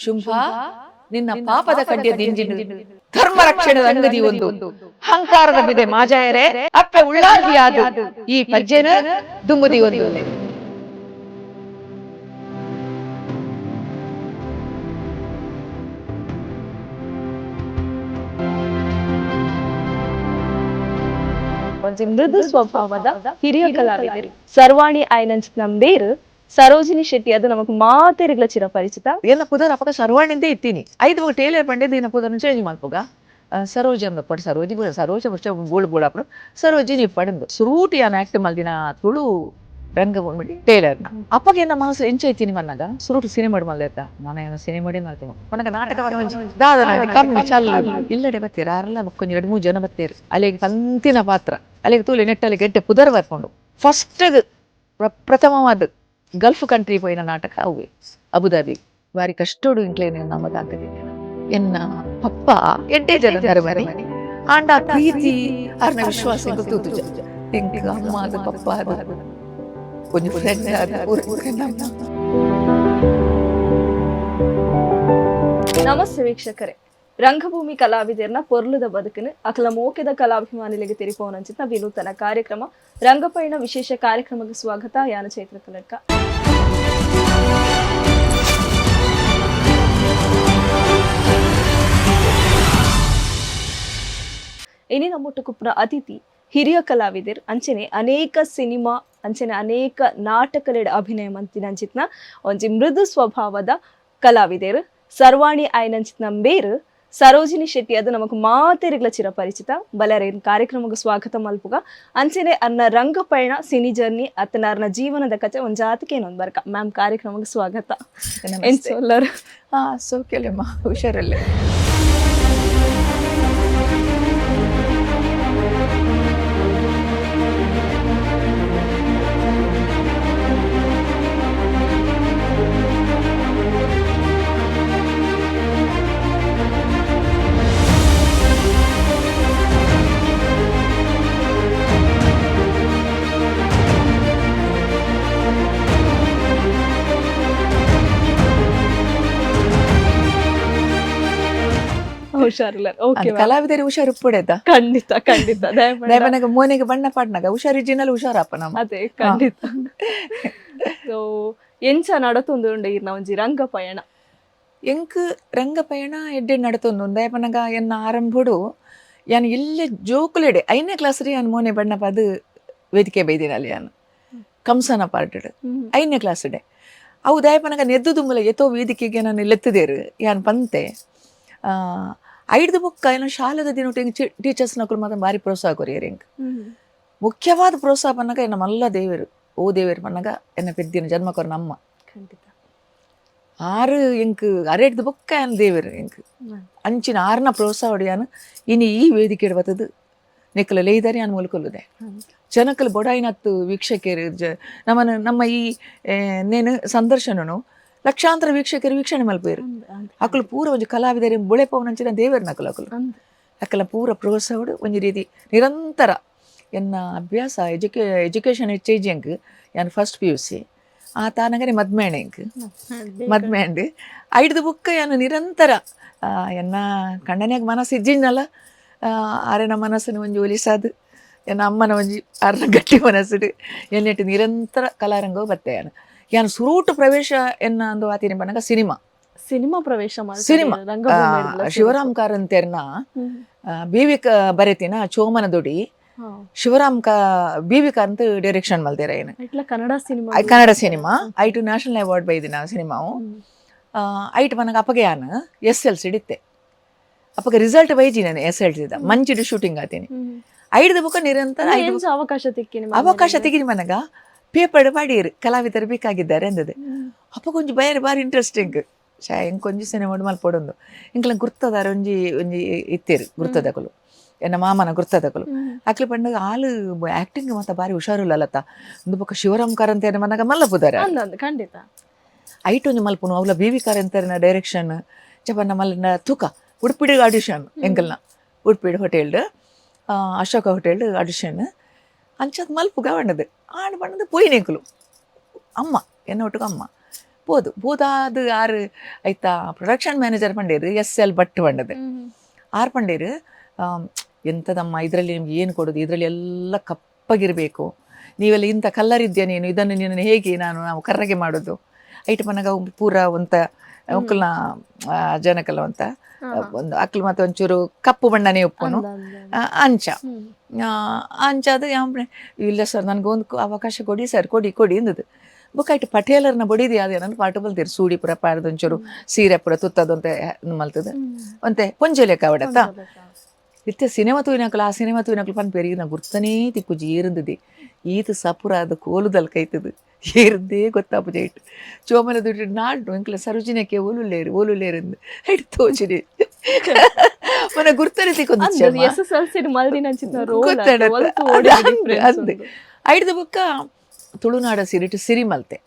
ಶುಂಭ ನಿನ್ನ ಪಾಪದ ಕಡ್ಡಿಯ ದಿಂಜಿನ ಧರ್ಮ ರಕ್ಷಣೆದ ಅಂಗದಿ ಒಂದು ಅಹಂಕಾರದ ಬಿದೆ ಮಾಜಾಯರೆ ಅಪ್ಪೆ ಉಳ್ಳಾರ್ದಿಯಾದು ಈ ಪಜ್ಜೆನ ದುಮ್ಮದಿ ಒಂದು ಒಂಜಿ ಮೃದು ಸ್ವಭಾವದ ಹಿರಿಯ ಕಲಾವಿದರು ಸರ್ವಾಣಿ ಆಯ್ನಂಚ್ ನಂಬೇರು ಸರೋಜಿನಿ ಶೆಟ್ಟಿ ಅದು ನಮಕ್ ಮಾತೆರಿಗ್ಲ ಚಿರ ಪರಿಚಿತ ಎಲ್ಲ ಪುದರ್ ಅಪಕ ಸರ್ವಾಣಿಂದೇ ಇತ್ತೀನಿ ಐದು ಮಗ ಟೇಲರ್ ಬಂಡೆ ದಿನ ಪುದರ್ ಚೇಂಜ್ ಮಾಡ್ಪೋಗ ಸರೋಜಿ ಅಂದ ಪಡ್ ಸರೋಜಿ ಸರೋಜ ಬೋಳು ಬೋಳಾಪುರ ಸರೋಜಿನಿ ಪಡಂದು ಸುರೂಟಿ ಅನ್ನ ಆಕ್ಟ್ ಮಲ್ದಿನ ತುಳು ರಂಗ ಬಂದ್ಬಿಡಿ ಟೇಲರ್ ಅಪ್ಪಗೆ ನಮ್ಮ ಮನಸ್ಸು ಎಂಚೈತೀನಿ ಮನ್ನಾಗ ಸುರುಟು ಸಿನಿಮಾ ಮಲ್ದ ನಾನು ಸಿನಿಮಾ ಮಾಡ್ತೇನೆ ಮನಗ ನಾಟಕ ಕಮ್ಮಿ ಚಲ್ಲ ಇಲ್ಲಡೆ ಬರ್ತೀರ ಯಾರೆಲ್ಲ ಕೊಂಚ 2-3 ಜನ ಬರ್ತೀರಿ ಅಲ್ಲಿಗೆ ಕಂತಿನ ಪಾತ್ರ ಅಲ್ಲಿಗೆ ತೂಲಿ ನೆಟ್ಟಲ್ಲಿ ಗೆಡ್ಡೆ ಪುದರ್ ಬರ್ಕೊಂಡು ಫಸ್ಟ್ ಪ್ರಥಮವಾದ ಗಲ್ಫ್ ಕಂಟ್ರಿ ಪೋಯಿನ ನಾಟಕ ಅವು ಅಬುದಾಬಿ ಬಾರಿ ಕಷ್ಟೋಡು ಇಂಕ್ಲೇನೆ ನಮ್ಮದಾಗ್ತದೆ ಎನ್ನ ಪಪ್ಪ ಎಡ್ಡೆ ಜನ ಮರಿ ಆಂಡ ಪ್ರೀತಿ ಅರ್ನ ವಿಶ್ವಾಸ ಗೊತ್ತು ಎಂಕ ಅಮ್ಮ ಅದು ಪಪ್ಪ ಅದು ಕೊಂಚ ಫ್ರೆಂಡ್ ನಮಸ್ತೆ ವೀಕ್ಷಕರೇ ರಂಗಭೂಮಿ ಕಲಾವಿದರನ್ನ ಪೊರ್ಲುದ ಬದುಕಿನ ಅಕಲ ಮೋಕೆದ ಕಲಾಭಿಮಾನಿಗಳಿಗೆ ತಿರುಪೋನಂಚಿತ ವಿನೂತನ ಕಾರ್ಯಕ್ರಮ ರಂಗಪಯಣ ವಿಶೇಷ ಕಾರ್ಯಕ್ರಮಕ್ಕೆ ಸ್ವಾಗತ ಯಾನ ಚೈತ್ರ ಕಲಡ್ಕ ಇನಿ ನಮ್ಮೊಟ್ಟು ಕುಪ್ಪನ ಅತಿಥಿ ಹಿರಿಯ ಕಲಾವಿದರು ಅಂಚನೆ ಅನೇಕ ಸಿನಿಮಾ ಅಂಚನೆ ಅನೇಕ ನಾಟಕಲೆಡ ಅಭಿನಯ ಮಂತಿನಂಚಿತ್ನ ಒಂಜಿ ಮೃದು ಸ್ವಭಾವದ ಕಲಾವಿದರು ಸರ್ವಾಣಿ ಆಯ್ನಂಚಿತ್ ನಂಬೇರು ಸರೋಜಿನಿ ಶೆಟ್ಟಿ ಅದು ನಮಕ್ ಮಾತೆರಿಗ್ಲ ಚಿರ ಪರಿಚಿತ ಬಲರೇನ್ ಕಾರ್ಯಕ್ರಮಕ್ಕೆ ಸ್ವಾಗತ ಮಲ್ಪುಗ ಅಂಚನೆ ಅರ್ನ ರಂಗಪಯಣ ಸಿನಿ ಜರ್ನಿ ಅತ್ತನ ಅರ್ನ ಜೀವನದ ಕಥೆ ಒಂದ್ ಜಾತಿಗೆ ಏನೊಂದು ಬರ್ಕ ಮ್ಯಾಮ್ ಕಾರ್ಯಕ್ರಮಕ್ಕೆ ಸ್ವಾಗತ ಎನ್ಸೋಲ್ಲರು ಸೌಖ್ಯಲ್ಲಮ್ಮ ಹುಷಾರಲ್ಲೇ ಹುಷಾರಿಲ್ಲ ಓಕೆ ಕಲಾವಿದರಿಗೆ ಹುಷಾರು ಉಪ್ಪುಡೆದ ಖಂಡಿತ ಖಂಡಿತ ದಯಮನಗ ಮೋನೆಗೆ ಬಣ್ಣ ಪಾಡ್ನಾಗ ಹುಷಾರಿಜಿನಲ್ಲ ಹುಷಾರಪ್ಪ ನಮ್ಮ ಅದೇ ಖಂಡಿತ ಸೊ ಎಂಚ ನಡತೊಂದು ಇರ್ನ ಒಂಜಿ ರಂಗ ಪಯಣ ಎಂಕ್ ರಂಗ ಪಯಣ ಎಡ್ಡೆ ನಡತೊಂದು ದಯಪನಗ ಎನ್ನ ಆರಂಭಡು ಯಾನ್ ಇಲ್ಲೇ ಜೋಕುಲೆಡೆ 5ನೇ ಕ್ಲಾಸ್ ರೀ ಯಾನ್ ಮೋನೆ ಬಣ್ಣ ಪಾದು ವೇದಿಕೆ ಬೈದಿನಲ್ಲಿ ಯಾನ್ ಕಂಸನ ಪಾರ್ಟಡ್ 5ನೇ ಕ್ಲಾಸ್ ಡೆ ಅವು ದಯಪನಗ ನೆದ್ದು ದುಂಬಲ ಎತ್ತೋ ವೇದಿಕೆಗೆ ನಾನು ಲೆತ್ತದೇರು ಯಾನ್ ಪಂತೆ 5 ಬುಕ್ಕ ಏನೋ ಶಾಲೆದ ದಿನ ಟೀಚರ್ಸ್ ನಕಲು ಮಾತ್ರ ಭಾರಿ ಪ್ರೋತ್ಸಾಹ ಕೊರಿಯರು ಎಂಕ್ ಮುಖ್ಯವಾದ ಪ್ರೋತ್ಸಾಹ ಪನ್ನಗ ಎನ್ನ ಮಲ್ಲ ದೇವರು ಓ ದೇವರು ಪನ್ನಗ ಎನ್ನ ಪೆದ್ದಿನ ಜನ್ಮ ಕೊರ ನಮ್ಮ ಖಂಡಿತ 6 ಎಂಕ್ 6 ಬುಕ್ಕ ಏನ್ ದೇವರು ಎಂಕ್ ಅಂಚಿನ 6ನ ಪ್ರೋತ್ಸಾಹ ಹೊಡೆಯಾನು ಇನ್ನು ಈ ವೇದಿಕೆ ಬತ್ತದು ನೆಕ್ಕಲ ಲೇದಾರಿ ಅನ್ ಮುಲ್ಕೊಲ್ಲುದೆ ಜನಕಲ್ ಬೊಡಾಯಿನತ್ತು ವೀಕ್ಷಕರು ನಮ್ಮ ಈ ನೇನು ಸಂದರ್ಶನನು ಲಕ್ಷಾಂತರ ವೀಕ್ಷಕರು ವೀಕ್ಷಣೆ ಮಲ್ಪೇರು ಅಕ್ಕಲು ಪೂರ ಒಂಜಿ ಕಲಾವಿದರಿ ಬೊಳೆ ಪವನಂಚಿನ ದೇವರು ನಕಲು ಅಕ್ಕಲ ಪೂರ ಪ್ರೋತ್ಸಾಹಡು ಒಂಜಿ ರೀತಿ ನಿರಂತರ ಎನ್ನ ಅಭ್ಯಾಸ ಎಜುಕೇಶನ್ ಹೆಚ್ಚೇಜಿಯಂಕ್ ಯಾನ್ ಫಸ್ಟ್ PUC ಆ ತಾನಗನೆ ಮದ್ಮೇಣೆಂಕ್ ಮದ್ಮೇಂಡ್ 5 ಬುಕ್ಕ ಯಾನು ನಿರಂತರ ಎನ್ನ ಕಣ್ಣನ್ಯಾಗ ಮನಸ್ಸು ಇಜ್ಜಿನಲ್ಲ ಆರೆನ ಮನಸ್ಸನ್ನು ಒಂಜಿ ಒಲಿಸಾದು ಎನ್ನ ಅಮ್ಮನ ಒಂಜಿ ಅರ್ನ ಗಟ್ಟಿ ಮನಸ್ಸುಡು ಎನ್ನೆಟ್ಟು ನಿರಂತರ ಕಲಾರಂಗವು ಬತ್ತೆ ಯಾನು ಸುರೂಟು ಪ್ರವೇಶ ಎನ್ನ ಅಂದು ಆತಿನ ಬನ್ನಗ ಸಿನಿಮಾ ಪ್ರವೇಶ ಸಿನಿಮಾ ಶಿವರಾಮ್ ಕಾರಂತೆರ್ನ BV ಬರೆತಿನ ಚೋಮನ ದೊಡಿ ಶಿವರಾಮ್ BV ಕಾರಂತ ಡೈರೆಕ್ಷನ್ ಮಲ್ದೇರ ಏನು ಕನ್ನಡ ಸಿನಿಮಾ ಐಟು ನ್ಯಾಷನಲ್ ಅವಾರ್ಡ್ ಬೈದಿನ ಸಿನಿಮಾವು ಐಟ್ ಬನ್ನಗ ಅಪ್ಪಗೆ ಯಾನು SLC ಇಡಿತ್ತೆ ಅಪ್ಪಗೆ ರಿಸಲ್ಟ್ ಬೈಜಿ ನಾನು SLC ಮಂಚಿಡು ಶೂಟಿಂಗ್ ಆತೀನಿ 5 ಬುಕ್ಕ ನಿರಂತರ ಅವಕಾಶ ತೆಗಿನಿ ಮನಗ ಪೇಪರ್ ಮಾಡಿರು ಕಲಾವಿದರು ಬೇಕಾಗಿದ್ದಾರೆ ಅಂದದೆ ಅಪ್ಪ ಕೊಂಚ ಬಾರಿ ಇಂಟ್ರೆಸ್ಟಿಂಗ್ ಎಂಕ್ ಕೊಂಚ ಸಿನಿಮಾ ಮಲ್ಪೊಡೊಂದು ಇಂಕಲ ಗುರ್ತದಾರ ಒಂಜಿ ಇತ್ತೇರು ಗುರ್ತದಕಲು ಎನ್ನ ಮಾಮನ ಗುರ್ತದಕಲು ಅಕ್ಲಿ ಪಂಡಗ ಆಳು ಆಕ್ಟಿಂಗ್ ಮಾತ ಬಾರಿ ಹುಷಾರುಲ್ಲತ್ತ ಒಂದು ಪಕ್ಕ ಶಿವರಾಮ್ ಕಾರಂತ ಮನಗ ಮಲ್ಲಪುದಾರ ಖಂಡಿತ ಐಟೊಂದು ಮಲ್ಪುನು ಅವಳ BV ಕಾರಂತರನ ಡೈರೆಕ್ಷನ್ ಚಪನ್ನ ಮಲ್ಲ ತೂಕ ಉಡುಪಿಡಿ ಆಡಿಷನ್ ಎಂಕಲ್ನ ಉಡುಪಿಡಿ ಹೋಟೆಲ್ಡ್ ಅಶೋಕ ಹೋಟೆಲ್ಡ್ ಆಡಿಷನ್ ಅಂಚದ್ ಮಲ್ಪು ಗವಣ್ಣದು ಆಡು ಬಣ್ಣದು ಪೊಯ್ನೆಂಕಲು ಅಮ್ಮ ಎನ್ನ ಒಟ್ಟಿಗೆ ಅಮ್ಮ ಬೋದಾದು ಆರು ಐತಾ ಪ್ರೊಡಕ್ಷನ್ ಮ್ಯಾನೇಜರ್ ಪಂಡೇರು SL ಭಟ್ ಪಂಡದು ಆರು ಪಂಡೇರು ಎಂಥದಮ್ಮ ಇದರಲ್ಲಿ ನಿಮ್ಗೆ ಏನು ಕೊಡೋದು, ಇದರಲ್ಲಿ ಎಲ್ಲ ಕಪ್ಪಗಿರಬೇಕು, ನೀವೆಲ್ಲ ಇಂಥ ಕಲ್ಲರ್ ಇದೆಯಾ ನೀನು, ಇದನ್ನು ನೀನು ಹೇಗೆ ನಾವು ಕರ್ರಗೆ ಮಾಡೋದು ಐಟ್ ಪನಗ ಪೂರ ಒಂತ ಒಕ್ಕಲ್ನ ಜನಕಲ್ಲ ಅಂತ ಒಂದು ಅಕ್ಲು ಮತ್ತೆ ಒಂಚೂರು ಕಪ್ಪು ಬಣ್ಣನೇ ಉಪ್ಪುನು ಅಂಚ ಅಂಚಾದ ಇಲ್ಲ ಸರ್ ನನಗೊಂದು ಅವಕಾಶ ಕೊಡಿ ಸರ್, ಕೊಡಿ ಅಂದದು ಬೊಕ್ಕ ಇಟ್ಟು ಪಟೇಲರ್ನ ಬೊಡಿದು ಯಾವ್ದು ನನ್ನ ಪಾಟು ಬಲ್ತೀರಿ ಸೂಡಿ ಪುರ ಪಾಡ್ದು ಒಂಚೂರು ಸೀರೆ ಪುರ ತುತ್ತದು ಅಂತ ಮಲ್ತದ ಅಂತೆ ಪೊಂಜೆಲೆಕ್ಕ ಅವಡತ್ತ ಇತ್ತೆ ಸಿನಿಮಾ ತೂಯಿನಕಲು ಆ ಸಿನಿಮಾ ತೂಯಿನಕಲು ಪನ್ ಪೆರಿಗಿನ ಗುರ್ತನೇ ತಿಕ್ಕುಜಿ ಏರುಂದದಿ ಈತ ಸಪುರ ಅದು ಕೋಲುದಲ್ ಕೈತದು ಏರದ್ದೇ ಗೊತ್ತಾಪುಜ ಇಟ್ಟು ಚೋಮನ ದುಡ್ಡು ನಾಡು ಇಂಕ್ಲ ಸರೋಜಿನಕ್ಕೆ ಓಲುಲೇರು ಇಟ್ಟು ತೋಜಿನಿ ಮನ ಗುರ್ತನೆ ತಿಕ್ಕೊಂದು ಐಡ್ದು ಬುಕ್ಕ ತುಳುನಾಡ ಸಿರಿಟು ಸಿರಿ ಮಲ್ತೆ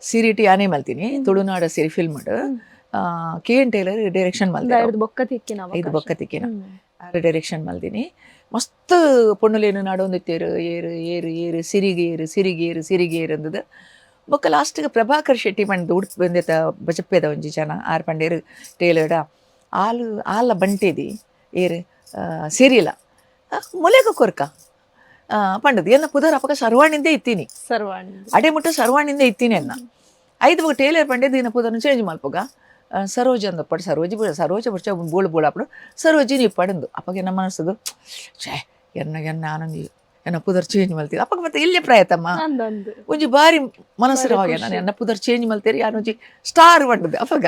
ಸಿರಿಟಿ ಆನೆ ಮಲ್ತೀನಿ ತುಳುನಾಡ ಸಿರಿ ಫಿಲ್ಮ್ KN ಟೇಲರ್ ಡೈರೆಕ್ಷನ್ ಮಲ್ತೆ ಐದು ಬೊಕ್ಕ ತಿಕ್ಕಿನ ಡೈರೆಕ್ಷನ್ ಮಲ್ತೀನಿ ಮಸ್ತ್ ಪೊಣ್ಣುಲೇನು ನಾಡೊಂದಿತ್ತೇರು ಏರು ಸಿರಿಗೇರು ಅಂದದು ಬೊಕ್ಕ ಲಾಸ್ಟ್ಗೆ ಪ್ರಭಾಕರ್ ಶೆಟ್ಟಿ ಪಂಡ್ ಉಡುಪು ಬಂದಿತ್ತ ಬಜಪ್ಪೆದ ಒಂಜಿ ಜನ ಆರು ಪಂಡೇರು ಟೇಲರ್ಡ ಆಲ ಬಂಟೇದಿ ಏರು ಸೀರಿಯಲ ಮೊಲೆಗ ಕೊರ್ಕ ಪಂಡದು ಎನ್ನ ಪುದರ್ ಅಪಕ ಸರ್ವಾಣಿಂದೇ ಇತ್ತೀನಿ ಅಡೆ ಮುಟ್ಟ ಸರ್ವಾಣಿಂದೇ ಇತ್ತೀನಿ ಅನ್ನ ಐದು ಬೊಕ್ಕ ಟೇಲರ್ ಪಂಡೇದು ಇನ್ನ ಪುದರ್ನ ಚೇಂಜ್ ಮಲ್ಪಗ ಸರೋಜ ಅಂದಪ್ಪಡು ಸರೋಜ ಬಿಡ್ಚ ಬೋಳು ಸರೋಜಿ ನೀವು ಪಡಂದು ಅಪ್ಪಗೆ ನಮ್ಮ ಮನಸ್ಸದು ಛೇ ಎನ್ನ ಆನಂದಿ ಎನ್ನ ಪುದರ್ ಚೇಂಜ್ ಮಲ್ತೀರಿ ಅಪ್ಪಗೆ ಮತ್ತೆ ಇಲ್ಲೇ ಪ್ರಾಯತಮ್ಮ ಒಂಜಿ ಬಾರಿ ಮನಸ್ಸು ಹಾಗೆ ನಾನು ಎನ್ನ ಪುದರ್ ಚೇಂಜ್ ಮಲ್ತೀರಿ ಯಾರು ಒಂಜಿ ಸ್ಟಾರ್ ಪಂಡದು ಅಪ್ಪಗ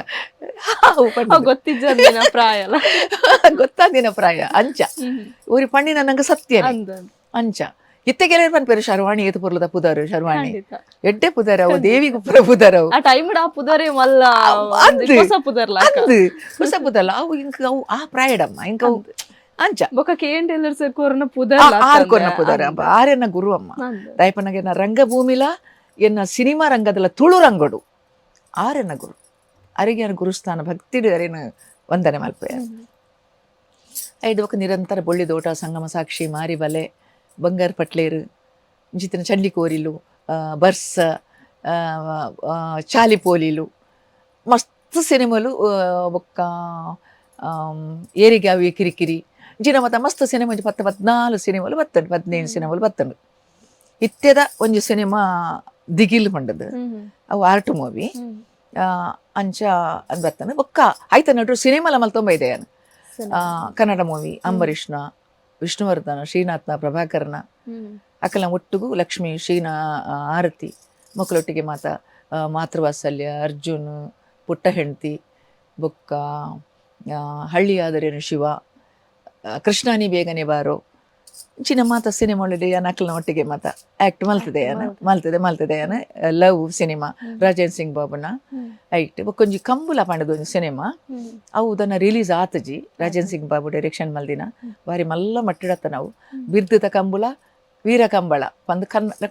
ಗೊತ್ತಾದಿನ ಪ್ರಾಯ ಅಂಚ ಊರಿ ಪಂಡಿನ ನಂಗೆ ಸತ್ಯ ಅಂಚ ಇತ್ತೆ ಕೆಲವರು ಪನ್ಪೇರು ಶರ್ವಾಣಿ ಏತು ಪುರ್ಲದ ಪುದರು ಶರ್ವಾಣಿ ಎಡ್ಡೆ ಪುದರ ಅವು ದೇವಿಗೆ ಪುರ ಪುದರವು ಹೊಸ ಪುದರ್ಲ ಅವು ಇಂಕ ಅವು ಆ ಪ್ರಾಯಡಮ್ಮ ಇಂಕ ಅವು ಅಂಚ ಬೊಕ KN ಟೇಲರ್ ಸರ್ ಕೊರ್ನ ಪುದರ್ ಪುದರ ಆರೆನ್ನ ಗುರು ಅಮ್ಮ ದಯಪನಗೆ ಎನ್ನ ರಂಗಭೂಮಿಲ ಎನ್ನ ಸಿನಿಮಾ ರಂಗದಲ್ಲ ತುಳು ರಂಗಡು ಆರೆನ್ನ ಗುರು ಅರಿಗೆ ಗುರುಸ್ಥಾನ ಭಕ್ತಿಡು ಅರೇನು ವಂದನೆ ಮಲ್ಪೆ ಐದು ಬೊಕ್ಕ ನಿರಂತರ ಬೊಳ್ಳಿದೋಟ ಸಂಗಮ ಸಾಕ್ಷಿ ಮಾರಿ ಬಲೆ ಬಂಗಾರ ಪಟ್ಲೇರು ಜಿತ್ತಿನ ಚಂಡಿಕೋರಿಲು ಬರ್ಸ ಚಾಲಿಪೋಲಿಲು ಮಸ್ತ್ ಸಿನಿಮಾಲು ಬೊಕ್ಕ ಏರಿಗಾವಿ ಕಿರಿಕಿರಿ ಜಿನ ಮತ್ತ ಮಸ್ತ್ ಸಿನಿಮಾ 14 ಸಿನಿಮಾಲು ಬತ್ತಂಡು 15 ಸಿನಿಮಾಲು ಬತ್ತಂಡು ಇತ್ತೆದ ಒಂಜಿ ಸಿನಿಮಾ ದಿಗಿಲ್ ಪಂಡದು ಅವು ಆರ್ಟ್ ಮೂವಿ ಅಂಚ ಅಂದ್ ಬತ್ತಂಡು ಬೊಕ್ಕ ಆಯ್ತ ನಟರು ಸಿನಿಮಾಲ ಮಲ್ತೊಂಬ ಇದೆ ಕನ್ನಡ ಮೂವಿ ಅಂಬರೀಷ್ನ ವಿಷ್ಣುವರ್ಧನ ಶ್ರೀನಾಥ್ನ ಪ್ರಭಾಕರನ ಅಕ್ಕಲ ಒಟ್ಟಿಗೂ ಲಕ್ಷ್ಮಿ ಶ್ರೀನಾ ಆರತಿ ಮಕ್ಕಳೊಟ್ಟಿಗೆ ಮಾತೃವಾತ್ಸಲ್ಯ ಅರ್ಜುನ್ ಪುಟ್ಟ ಹೆಂಡತಿ ಬೊಕ್ಕ ಹಳ್ಳಿಯಾದರೇನು ಶಿವ ಕೃಷ್ಣಾನಿ ಬೇಗನೆ ಬಾರೋ ಚಿನ್ನ ಸಿನಿಮಾ ನಕಲ್ನ ಒಟ್ಟಿಗೆ ಆಕ್ಟ್ ಮಲ್ತದೆ ಲವ್ ಸಿನಿಮಾ ರಾಜೇಂದ್ರ ಸಿಂಗ್ ಬಾಬುನ ಐಟ್ ಬೊಕ್ಕೊಂಜಿ ಕಂಬುಲ ಪಂಡದ ಒಂದು ಸಿನಿಮಾ ಅವು ದನ್ನ ರಿಲೀಸ್ ಆತಜಿ ರಾಜೇಂದ್ರ ಸಿಂಗ್ ಬಾಬು ಡೈರೆಕ್ಷನ್ ಮಲ್ದಿನ ಬಾರಿ ಮಲ್ಲ ಮಟ್ಟಿಡತ್ತ ನಾವು ಬಿರ್ದತ ಕಂಬುಲ ವೀರ ಕಂಬಳ ಪಂದ್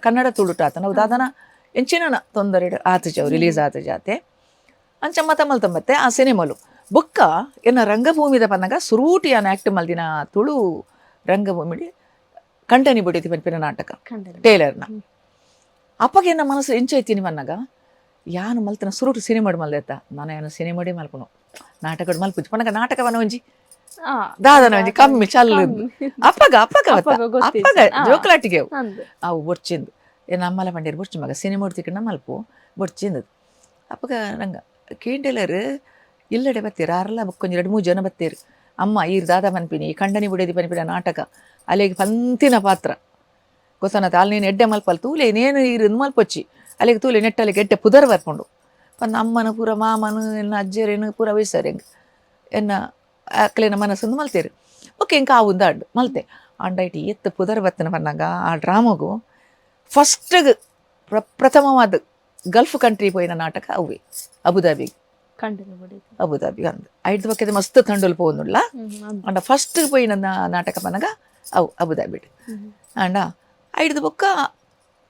ಕನ್ನಡ ತುಳುಟಾತ ನಾವು ದಾದನ ಎಂಚಿನ ತೊಂದರೆ ಆತಜಿ ಅವು ರಿಲೀಸ್ ಆತಜಿ ಆತೆ ಅಂಚ ಮಲ್ತಂಬತ್ತೆ ಆ ಸಿನಿಮಾಲು ಬೊಕ್ಕ ಎನ್ನ ರಂಗಭೂಮಿದ ಪನ್ನಗ ಸುರೂಟಿ ಆಕ್ಟ್ ಮಲ್ದಿನ ತುಳು ರಂಗಭೂಮಿ ಕಂಟನಿ ಬುಡಿತಿ ಪನ್ಪಿನ ನಾಟಕ ಟೇಲರ್ನ ಅಪ್ಪಗೆ ನನ್ನ ಮನಸ್ಸು ಎಂಚೈತೀನಿ ಮನ್ನಾಗ ಯಾನು ಮಲ್ತನ ಸುರುಟು ಸಿನಿಮಾಡು ಮಲ್ದೆತ್ತ ನಾನು ಏನು ಸಿನಿಮಾಡಿ ಮಲ್ಪನು ನಾಟಕ ಮಲ್ಪುಜಿ ಪನ್ನಗ ನಾಟಕವನ್ನ ಒಂಜಿ ದಾದನ ಒಂಜಿ ಕಮ್ಮಿ ಚಲ್ಲುದು ಅಪ್ಪಗ ಜೋಕಲಾಟಿಗೆ ಅವು ಬೊರ್ಚಿಂದು ಏನು ಅಮ್ಮಲ ಪಂಡೇರು ಬೊರ್ಚಿ ಮಗ ಸಿನಿಮಾ ಉಡ್ತಿಕಂಡ ಮಲ್ಪು ಬೊರ್ಚಿಂದದು ಅಪ್ಪಗ ನಂಗ KN ಟೇಲರ್ ಇಲ್ಲಡೆ ಬತ್ತೀರು ಆರಲ್ಲ ಕೊಂಚ 2-3 ಜನ ಬತ್ತೀರು ಅಮ್ಮ ಈ ದಾದ ಪನ್ಪಿನಿ ಈ ಕಂಡನಿ ಬುಡೇದಿ ಪನ್ಪಿನ ನಾಟಕ ಅಲ್ಲಿಗೆ ಪಂತಿನ ಪಾತ್ರ ಗೊತ್ತನತ ಅಲ್ಲಿ ನೀನು ಎಡ್ಡೆ ಮಲ್ಪಲ್ ತೂಲೆ ನೇನು ಇರು ಮಲ್ಪೊಚ್ಚಿ ಅಲ್ಲಿಗೆ ತೂಲೆ ನೆಟ್ಟಲ್ಲಿಗೆ ಎಡ್ಡೆ ಪುದರ್ ಬರ್ಕೊಂಡು ಪಂದ ಅಮ್ಮನ ಪೂರ ಮಾಮನು ಎನ್ನ ಅಜ್ಜರೇನು ಪೂರ ವಯಸ್ಸಾರು ಹೆಂಗೆ ಎನ್ನ ಅಕ್ಕಲಿನ ಮನಸ್ಸನ್ನು ಮಲ್ತೇರು ಓಕೆ ಇಂಕ ಆ ಉಂದಾಡು ಮಲ್ತೆ ಅಂಡೈಟಿ ಎತ್ತು ಪುದರ್ ಬತ್ತನ ಪನ್ನಾಗ ಆ ಡ್ರಾಮಾಗೂ ಫಸ್ಟ್ಗೆ ಪ್ರಥಮವಾದ ಗಲ್ಫ್ ಕಂಟ್ರಿ ಪೋಯಿನ ನಾಟಕ ಅವೇ ಅಬುದಾಬಿಗೆ ಅಂದ್ ಐದು ಬಕ್ಕದ ಮಸ್ತ್ ತಂಡೋಲ್ ಪೋನುಲ್ಲ ಅಂಡ ಫಸ್ಟ್ ಪೋಯಿನ ನಾಟಕ ಪನ್ನಗ ಅವು ಅಬುದಾಬಿ ಅಂಡ ಐದು ಬೊಕ್ಕ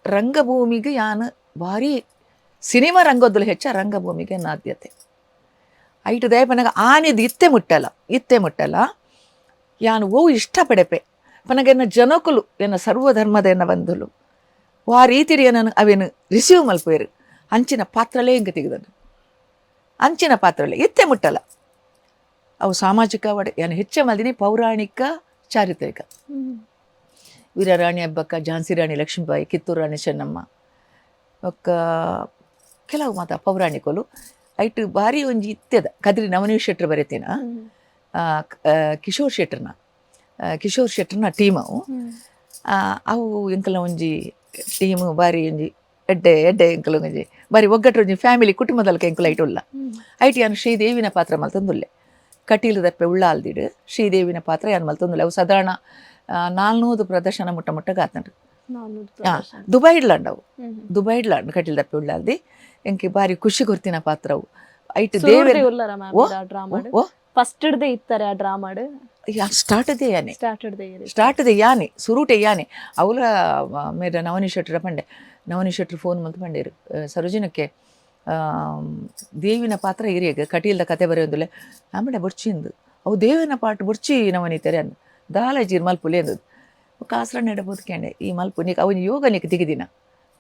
ರಂಗಭೂಮಿಗೆ ಯಾನು ಭಾರಿ ಸಿನಿಮಾ ರಂಗದಲ್ಲ ಹೆಚ್ಚ ರಂಗಭೂಮಿಗೆ ಆದ್ಯತೆ ಐಟು ದಯ ಪನ್ನಗ ಆನೆದು ಇತ್ತೆ ಮುಟ್ಟಲ್ಲ ಯಾನು ಓ ಇಷ್ಟಪಡೆಪೆ ಪನಗ ಎನ್ನ ಜನಕುಲು ಎನ್ನ ಸರ್ವಧರ್ಮದ ಎನ್ನ ಬಂಧುಲು ಆ ರೀತಿಯ ನಾನು ಅವೇನು ರಿಸೀವ್ ಮಲ್ಪೇರು ಅಂಚಿನ ಪಾತ್ರಲೇ ಹಿಂಗೆ ತೆಗೆದನು ಅಂಚಿನ ಪಾತ್ರಲೇ ಎತ್ತೆ ಮುಟ್ಟಲ್ಲ ಅವು ಸಾಮಾಜಿಕ ಏನು ಹೆಚ್ಚು ಮಲ್ದಿನಿ ಪೌರಾಣಿಕ ಚಾರಿತ್ರಿಕ ವೀರರಾಣಿ ಹಬ್ಬಕ್ಕ ಝಾನ್ಸಿ ರಾಣಿ ಲಕ್ಷ್ಮೀಬಾಯಿ ಕಿತ್ತೂರು ರಾಣಿ ಚೆನ್ನಮ್ಮ ಒಕ್ಕ ಕೆಲವು ಮಾತ ಪೌರಾಣಿಕಲು ಐಟ್ ಭಾರಿ ಒಂಜಿ ಇತ್ಯದ ಕದ್ರಿ ನವನೀತ್ ಶೆಟ್ರ್ ಬರೀತೇನ ಕಿಶೋರ್ ಶೆಟ್ರ್ನ ಟೀಮ್ ಅವು ಎಂಕಲ ಒಂಜಿ ಟೀಮ್ ಬಾರಿ ಒಂಜಿ ಎಡ್ಡೆ ಎಂಕಲ ಒಂಜಿ ಬಾರಿ ಒಗ್ಗಟ್ಟು ಒಂಜಿ ಫ್ಯಾಮಿಲಿ ಕುಟುಂಬದಲ್ಕ ಎಂಕುಲ ಐಟ್ ಉಲ್ಲ ಐಟ್ ಯಾನು ಶ್ರೀದೇವಿನ ಪಾತ್ರ ಮಲ್ತೊಂದುಲ್ಲೆ ಕಟೀಲು ದಪ್ಪೆ ಉಳ್ಳಾಲ್ದಿಡು ಶ್ರೀದೇವಿನ ಪಾತ್ರ ಯಾನು ಮಲ್ತೊಂದುಲ್ಲೆ ಅವು ಸಾಧಾರಣ 400 ಪ್ರದರ್ಶನ ಮುಟ್ಟ ಗಾತಂಡು ದುಬೈಡ್ಲಾಂಡ್ ಅವು ದುಬೈಡ್ಲಾಂಡ್ ಕಟೀಲು ದಪ್ಪೆ ಉಳ್ಳಾಲ್ದಿ ಎಂಕಿ ಬಾರಿ ಖುಷಿ ಕೊರ್ತಿನ ಪಾತ್ರ ಅವು ಐಟ್ ದೇವರ ಫಸ್ಟ್ ಇತ್ತಾರೆ ಆ ಡ್ರಾಮಾಡ್ ಸ್ಟಾರ್ಟ್ದೆ ಯಾನೆ ಸುರುಟೆ ಯಾನೆ ಅವಳ ಮೇರೆ ನವನೀತ್ ಶೆಟ್ರ್ ಫೋನ್ ಮಂತ್ ಪಂಡೇರು ಸರೋಜಿನಕ್ಕೆ ದೇವಿನ ಪಾತ್ರ ಹಿರಿಯಾಗ ಕಟೀಲ್ದ ಕತೆ ಬರೆಯೋದಿಲ್ಲ ಆಮೇಲೆ ಬುರ್ಚಿಂದು ಅವು ದೇವಿನ ಪಾಟ್ ಬುರ್ಚಿ ನವನೀತಾರೆ ಅಂದು ದಾಲಾಜೀರ್ ಮಲ್ಪುಲಿ ಅಂದದ್ದು ಕಾಸರ ನೆಡ ಬದುಕಂಡೆ ಈ ಮಲ್ಪು ನೀಕು ಅವನ ಯೋಗ ನೀಕು ದಿಗಿದಿನ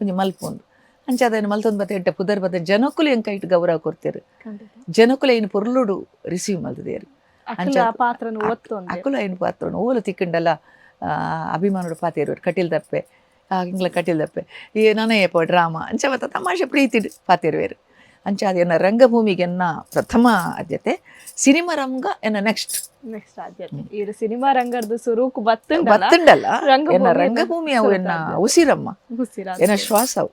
ಒಂಜಿ ಮಲ್ಪು ಒಂದು ಅಂಚಾದನ್ನು ಮಲ್ತೊಂದು ಬತ್ತ ಎಡ್ಡೆ ಪುದರ್ ಬತ್ತ ಜನಕುಲು ಎಂಕ ಇಟ್ಟು ಗೌರವ ಕೊಡ್ತೇರು ಜನಕುಲು ಏನು ಪೊರ್ಲುಡು ರಿಸೀವ್ ಮಲ್ತದೇರು ಅಕುಲ ಏನು ಪಾತ್ರ ಓಲು ತಿಕ್ಕಂಡಲ್ಲ ಅಭಿಮಾನುಡು ಪಾತೇರು ಕಟೀಲ್ ದಪ್ಪೆ ಇಂಗ್ಲ ಕಟೀಲ್ ದಪ್ಪೆ ಈ ನನಯಪ್ಪ ಡ್ರಾಮಾ ಅಂಚ ಮತ್ತ ತಮಾಷೆ ಪ್ರೀತಿ ಪಾತೇರುವೇರು ಅಂಚ ಅದೇನ ರಂಗಭೂಮಿಗೆ ಪ್ರಥಮ ಆದ್ಯತೆ ಸಿನಿಮಾ ರಂಗ ನೆಕ್ಸ್ಟ್ ಆದ್ಯತೆ ಈ ಸಿನಿಮಾ ರಂಗದ ಸುರೂಕು ಬತ್ತುಂಡಲ್ಲ ರಂಗಭೂಮಿ ಅವು ಉಸಿರಮ್ಮ ಶ್ವಾಸ ಅವು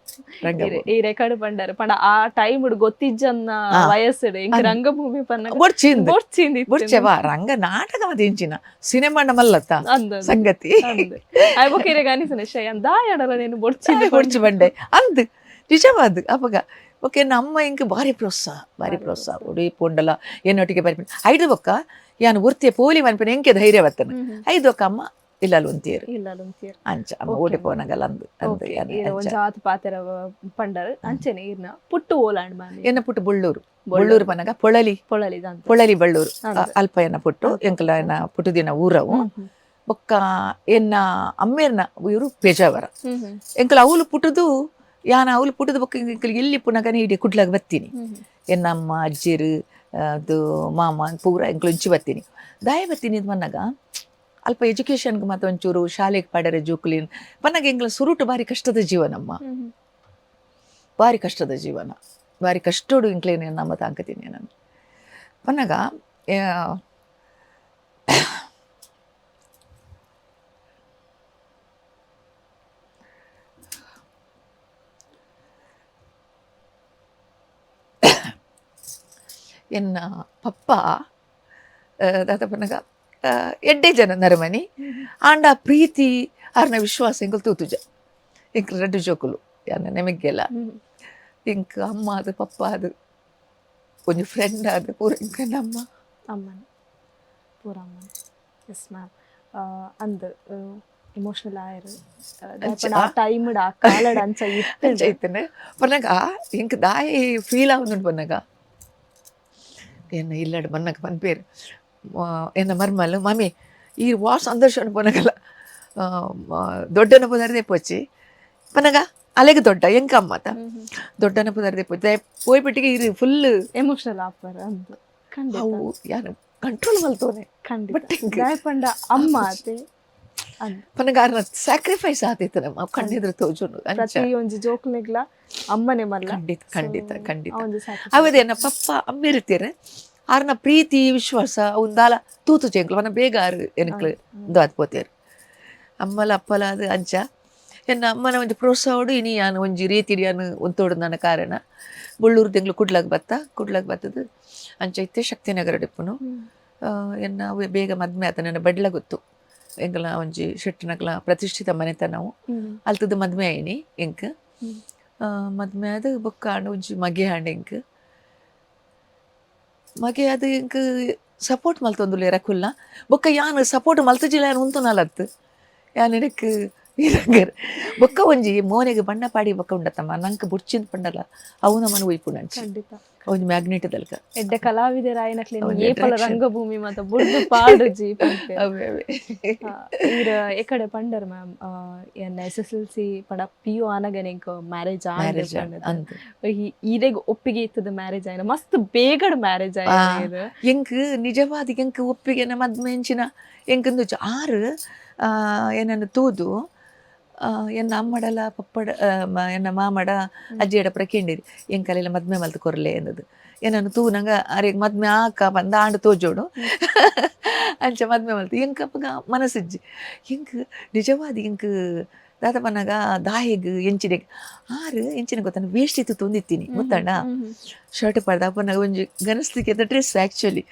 ಈ ರೆಕಾರ್ಡ್ ಪಂಡಾರು ಪಂಡ ಆ ಟೈಮ್ ಗೊತ್ತಿಜ್ಜನ್ನ ವಯಸ್ಸು ರಂಗಭೂಮಿ ಬುಡ್ಚೆವಾ ರಂಗ ನಾಟಕ ಮದಿಂಚಿನ ಸಿನಿಮಾ ಮಲ್ಲತ್ತ ಸಂಗತಿ నేను ಬೊಡ್ಚಿ ಬಂಡೆ ಅಂದ್ ನಿಜವಾದ ಅಪಗ ಓಕೆ ನಮ್ಮ ಇಂಕ ಭಾರಿ ಪ್ರೋತ್ಸಾಹ ಉಡಿ ಪೊಂಡಲ ಏನೊಟ್ಟಿಗೆ ಬರಿಪಿ ಐದು ಬೊಕ್ಕ ಯಾನು ಉರ್ತಿಯ ಪೋಲಿ ಮನ್ಪಿನ ಎಂಕೆ ಧೈರ್ಯ ಬರ್ತನ ಐದು ಒಕ್ಕ ಅಮ್ಮ ಇಲ್ಲಲು ಅಂತೀರು ಅಂಚ ಅಮ್ಮ ಓಡಿ ಪೋನಗಲ್ಲ ಜಾತ್ ಪಾತೆರ ಪಂಡರ್ ಅಂಚನೆ ಇರ್ನ ಪುಟ್ಟು ಓಲಾಂಡ್ ಎನ್ನ ಪುಟ್ಟು ಬಳ್ಳೂರು ಪನಗ ಪೊಳಲಿ ಬಳ್ಳೂರು ಅಲ್ಪ ಎನ್ನ ಪುಟ್ಟು ಎಂಕಲ ಎನ್ನ ಪುಟ್ಟುದಿನ ಊರವು ಬೊಕ್ಕ ಎನ್ನ ಅಮ್ಮೇರ್ನ ಇವರು ಪೇಜಾವರ ಎಂಕಲ ಅವಳು ಪುಟ್ಟದು ಅವಳು ಪುಟ್ಟದ ಬೊಕ್ಕ ಎಂಕಲ್ ಎಲ್ಲಿ ಪುನಗನೆ ಇಡೀ ಕುಡ್ಲಾಗ ಬತ್ತೀನಿ ಎನ್ನಮ್ಮ ಅಜ್ಜಿರು ಅದು ಮಾಮ ಪೂರ ಎಂಕಲು ಉಂಚಿ ಬತ್ತೀನಿ ದಾಯ ಬತ್ತೀನಿ ಇದು ಮನ್ನಾಗ ಅಲ್ಪ ಎಜುಕೇಶನ್ಗೆ ಮತ್ತು ಒಂಚೂರು ಶಾಲೆಗೆ ಪಾಡರೆ ಜೋಕುಲಿನ್ ಪನ್ನಾಗ ಎಂಕಲ ಸುರುಟು ಭಾರಿ ಕಷ್ಟದ ಜೀವನಮ್ಮ ಭಾರಿ ಕಷ್ಟದ ಜೀವನ ಭಾರಿ ಕಷ್ಟೋಡು ಎಂಕ್ಲೇನೆ ನಮ್ಮ ತಾಂಕತೀನಿ ನಾನು ಪನ್ನಾಗ ಎನ್ನ ಪಪ್ಪ ದಾತಪ್ಪನಗ ಎಡ್ಡೆ ಜನ ನರಮನಿ ಆಂಡ ಪ್ರೀತಿ ಆರ್ನ ವಿಶ್ವಾಸ ಎಂಕಲ್ ತೂತುಜ ಇಂಕ್ ರೆಡ್ಡು ಜೋಕುಲು ಯಾನ ನೆಮಗೆಲ್ಲ ಇಂಕ್ ಅಮ್ಮ ಅದು ಪಪ್ಪ ಅದು ಒಂಜಿ ಫ್ರೆಂಡ್ ಅದು ಪೂರ ಇಂಕ ನಮ್ಮ ಅಮ್ಮನ ಪೂರ ಅಮ್ಮನ ಎಸ್ ಮ್ಯಾಮ್ ಅಂದ್ ಎಮೋಷನಲ್ ಆಯರು ಟೈಮ್ಡ್ ಆ ಕಾಲಡ್ ಅಂಚ ಇತ್ತೇನೆ ಪನ್ನಗ ಇಂಕ್ ದಾಯಿ ಫೀಲ್ ಆಗುಂಡು ಪನ್ನಗ ಎನ್ನ ಇಲ್ಲಡು ಮನ್ನಕ್ಕೆ ಪನ್ಪೇರು ಎನ್ನ ಮರ್ಮಲು ಮಮ್ಮಿ ಈ ವಾಸ್ ಸಂದರ್ಶನ ಪೊನಗಲ್ಲ ದೊಡ್ಡನ ಪುದರ್ದೆ ಪೋಚಿ ಪನಗ ಅಲೆಗೆ ದೊಡ್ಡ ಎಂಕ ಅಮ್ಮತ ದೊಡ್ಡನ ಪುದರ್ದೆ ಪೋಚಿ ಪೋಯ್ಬಿಟ್ಟಿಗೆ ಇರು ಫುಲ್ ಎಮೋಷನಲ್ ಆಪರ್ ಅಂತ ಅವು ಯಾರು ಕಂಟ್ರೋಲ್ ಮಲ್ತೋನೆ ಪಂಡ ಅಮ್ಮ ಅತೆ ಪನಗ ಅರ್ನ ಸ್ಯಾಕ್ರಿಫೈಸ್ ಆತೈತೆ ನಮ್ಮ ಕಣ್ಣಿದ್ರ ತೋಜುನು ಪ್ರತಿ ಒಂಜಿ ಜೋಕ್ಲೆಗ್ಲ ಅಮ್ಮನೆ ಮಲ್ಲ ಖಂಡಿತ ಅವದೇ ನನ್ನ ಪಪ್ಪ ಅಮ್ಮಿರ್ತೀರ ಆರ್ನ ಪ್ರೀತಿ ವಿಶ್ವಾಸ ಒಂದಾಲ ತೂತು ಚೆಂಕ್ಲು ಮನ ಬೇಗ ಆರು ಎನಕ್ಲು ಇದು ಆತ್ಪೋತೇರು ಅಮ್ಮಲ ಅಪ್ಪಲ ಅದು ಅಂಚ ಎನ್ನ ಅಮ್ಮನ ಒಂಜಿ ಪ್ರೋತ್ಸಾಹಡು ಇನಿ ಯಾನು ಒಂಜಿ ರೀತಿ ಯಾನು ಒಂತೋಡು ನನ್ನ ಕಾರಣ ಬಳ್ಳೂರು ತಿಂಗಳು ಕುಡ್ಲಾಗ ಬತ್ತದು ಅಂಚ ಇತ್ತೆ ಶಕ್ತಿನಗರ ಡಿಪ್ಪುನು ಎನ್ನ ಬೇಗ ಮದ್ಮೆ ಆತ ನನ್ನ ಬಡ್ಲ ಗೊತ್ತು ಎಂಕಲ ಒಂಜಿ ಶೆಟ್ಟನಕಲ ಪ್ರತಿಷ್ಠಿತ ಮನೆತನವು ಅಲ್ತದ ಮದ್ಮೆ ಆಯ್ನಿ ಎಂಕ್ ಮದ್ಮೆ ಆದ ಬೊಕ್ಕ ಆಂಡ ಒಂಜಿ ಮಗೆ ಆಂಡ ಎಂಕ್ ಮಗೆ ಅದು ಎಂಕ್ ಸಪೋರ್ಟ್ ಮಲ್ತೊಂದುಲ್ಲೆ ರಕುಲ್ನ ಬೊಕ್ಕ ಯಾನು ಸಪೋರ್ಟ್ ಮಲ್ತಜಿಲ್ಲ ಯಾನು ಉಂತುನಲತ್ತು ಯಾನು ಎನಕ್ ವೀರಂಗರ್ ಬೊಕ್ಕ ಒಂಜಿ ಮೋನೆಗೆ ಬಣ್ಣ ಪಾಡಿ ಬೊಕ್ಕ ಉಂಡತ್ತಮ್ಮ ನಂಗೆ ಬುಡ್ಚಿಂದ ಪಂಡಲ್ಲ ಅವು ನಮ್ಮನ್ನು ಒಯ್ಪುಂಡು ಅಂಚಿ ಖಂಡಿತ ಒಂಜಿ ಮ್ಯಾಗ್ನೆಟ್ ದಲ್ಕ ಎಡ್ಡೆ ಕಲಾವಿದರ ಆಯ್ನಕ್ಲಿ ಅವ್ನ ಏಪಲ attraction. ರಂಗಭೂಮಿ ಮತ್ತ ಬುಡ್ದು ಪಾಡುಜಿ ಪಂಪೆ ಅವೇ ಅವೇ ಈರ ಎಕಡೆ ಪಂಡರ್ ಮ್ಯಾಮ್ ಎನ್ನ SSLC ಪಂಡ PU ಆನಗನೆಗ್ ಮ್ಯಾರೇಜ್ ಮ್ಯಾರೇಜ್ ಆಂಡ್ ಅಂತ ಈರೆಗ್ ಒಪ್ಪಿಗೆ ಇತ್ತದ ಮ್ಯಾರೇಜ್ ಆಯ್ನ ಮಸ್ತ್ ಬೇಗಡ್ ಮ್ಯಾರೇಜ್ ಆಯ್ನ ಎಂಕ್ ನಿಜವಾದ ಎಂಕ್ ಒಪ್ಪಿಗೆ ಮದ್ಮೆ ಎಂಚಿನ ಎಂಕಂದು ಆರು ಏನನ್ನು ತೂದು ಎನ್ನ ಅಮ್ಮಡಲ ಪಪ್ಪಡ ಎನ್ನ ಮಾಮಡ ಅಜ್ಜಿಯಡ ಪ್ರಕೇಂಡಿರಿ ಎಂಕಲೆಲ್ಲ ಮದ್ಮೆ ಮಲ್ತು ಕೊರ್ಲೆ ಅನ್ನದು ಏನನ್ನು ತೂ ನಂಗ ಅರೆಗ್ ಮದ್ಮೆ ಆಕ ಬಂದ ಆಂಡು ತೋಜೋಡು ಅಂಚ ಮದ್ಮೆ ಮಲ್ತು ಎಂಕಪ್ಪಗ ಮನಸ್ಸಿಜ್ಜಿ ಎಂಕ್ ನಿಜವಾದ ಎಂಕ್ ದಾದ ಪನ್ನಗ ದಾಯೆಗ್ ಎಂಚಿನೆಗ್ ಆರು ಎಂಚಿನ ಗೊತ್ತಾನ ವೇಸ್ಟ್ ಇತ್ತು ತೊಂದಿತ್ತೀನಿ ಗೊತ್ತಣ್ಣ ಶರ್ಟ್ ಪಡ್ದ ಅಪ್ಪನಾಗ ಒಂಜಿ ಗನಸ್ಲಿಕ್ಕೆ ಡ್ರೆಸ್ ಆ್ಯಕ್ಚುಲಿ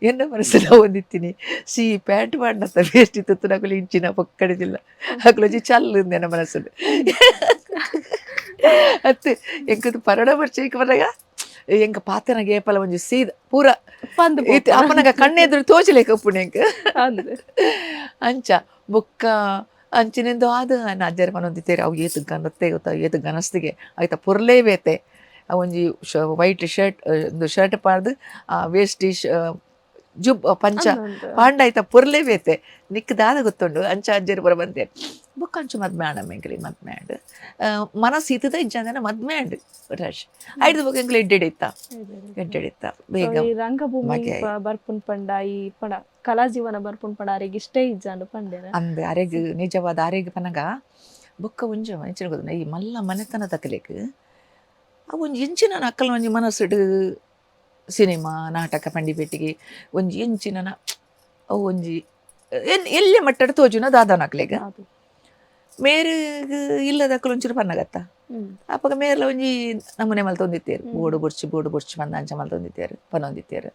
ಎನ್ನ ಮನಸ್ಸನ್ನ ಒಂದಿತ್ತೀನಿ ಪ್ಯಾಂಟ್ ಮಾಡ್ನತ್ತ ವೇಸ್ಟ್ ಇತ್ತು ನಕಲು ಇಂಚಿನ ಪಕ್ಕಡಿದಿಲ್ಲ ಹಾಕಲೊಂಜಿ ಚಲ್ಲು ನನ್ನ ಮನಸ್ಸಲ್ಲಿ ಅತ್ತೆ ಎಂಕದು ಪರಡ ಬರ್ಚೈಕ್ ಬನ್ನಾಗ ಎಂಕ ಪಾತನಗೆ ಏಪಲ ಒಂಜಿ ಸೀದ ಪೂರ ಪಂದ್ ಅಪ್ಪನಾಗ ಕಣ್ಣೆದ್ರು ತೋಚಲೇಕ ಉಪ್ಪುಣೆ ಎಂಕ ಅಂದ್ ಅಂಚ ಬೊಕ್ಕ ಅಂಚಿನಿಂದ ಆದ ನಾ ಅಜ್ಜರ ಮನೊಂದಿತ್ತೇರಿ ಅವು ಏತು ಗನತ್ತೆ ಗೊತ್ತಾ ಏತು ಗನಸ್ತಿಗೆ ಆಯ್ತಾ ಪುರ್ಲೇಬೇತೆ ಒಂಜಿ ವೈಟ್ ಶರ್ಟ್ ಒಂದು ಶರ್ಟ್ ಪಾಡ್ದು ವೇಸ್ಟ್ ಜುಬ್ ಪಂಚ ಪಾಂಡ ಆಯ್ತಾ ಪುರ್ಲೇಬೇತೆ ನಿಕ್ ದಾದ ಗೊತ್ತುಂಡು ಅಂಚ ಅಜ್ಜರು ಬರ ಬಂದೆ ಬೊಕ್ಕ ಅಂಚು ಮದ್ಮೆ ಆಣ ಎಂಕಲಿ ಮದ್ಮೆ ಆಂಡ್ ಮನಸ್ಸು ಇತ್ತದ ಇಜ್ಜಂದನ ಮದ್ಮೆ ಆಂಡ್ ರಶ್ ಐದು ಬೊಕ್ಕ ಎಂಕಲ್ ಎಡ್ಡೆಡಿತ್ತ ಬೇಗ ಈ ರಂಗಭೂಮಿ ಬರ್ಪುನ್ ಪಂಡ ಈ ಪಂಡ ಕಲಾ ಜೀವನ ಬರ್ಪುನ್ ಪಂಡ ಅರೆಗ್ ಇಷ್ಟೇ ಇಜ್ಜಾಂಡು ಪಂಡೆರ ಅಂದ್ ಅರೆಗ್ ನಿಜವಾದ ಅರೆಗ್ ಪನಗ ಬೊಕ್ಕ ಒಂಜ ಎಂಚಿನ ಗೊತ್ತ ಈ ಮಲ್ಲ ಮನೆತನ ತಕಲೇಕ್ ಅವು ಒಂಜಿ ಎಂಚಿನ ಅಕ್ಕಲ ಒಂಜಿ ಮನಸ್ಸುಡು ಸಿನಿಮಾ ನಾಟಕ ಪಂಡಿಪೆಟ್ಟಿಗೆ ಒಂಜಿ ಎಂಚಿನ ಅವು ಒಂಜಿ ಎಲ್ಲೆ ಮಟ್ಟಡ ತೋಜುನ ದಾದಾನ ಅಕ್ಲೆಗ ಮೇರೆಗ್ ಇಲ್ಲದ ಅಕ್ಕಲು ಒಂಚೂರು ಪನ್ನಗತ್ತ ಅಪ್ಪಗ ಮೇರ್ಲ ಒಂಜಿ ನಮ್ಮನೆ ಮಲ್ ತೊಂದಿತ್ತೇರು ಬೋಡು ಬುಡ್ಚಿ ಬಂದ ಅಂಚ ಮಲ್ ತೊಂದಿತ್ತೇರು ಪನೊಂದಿತ್ತೇರು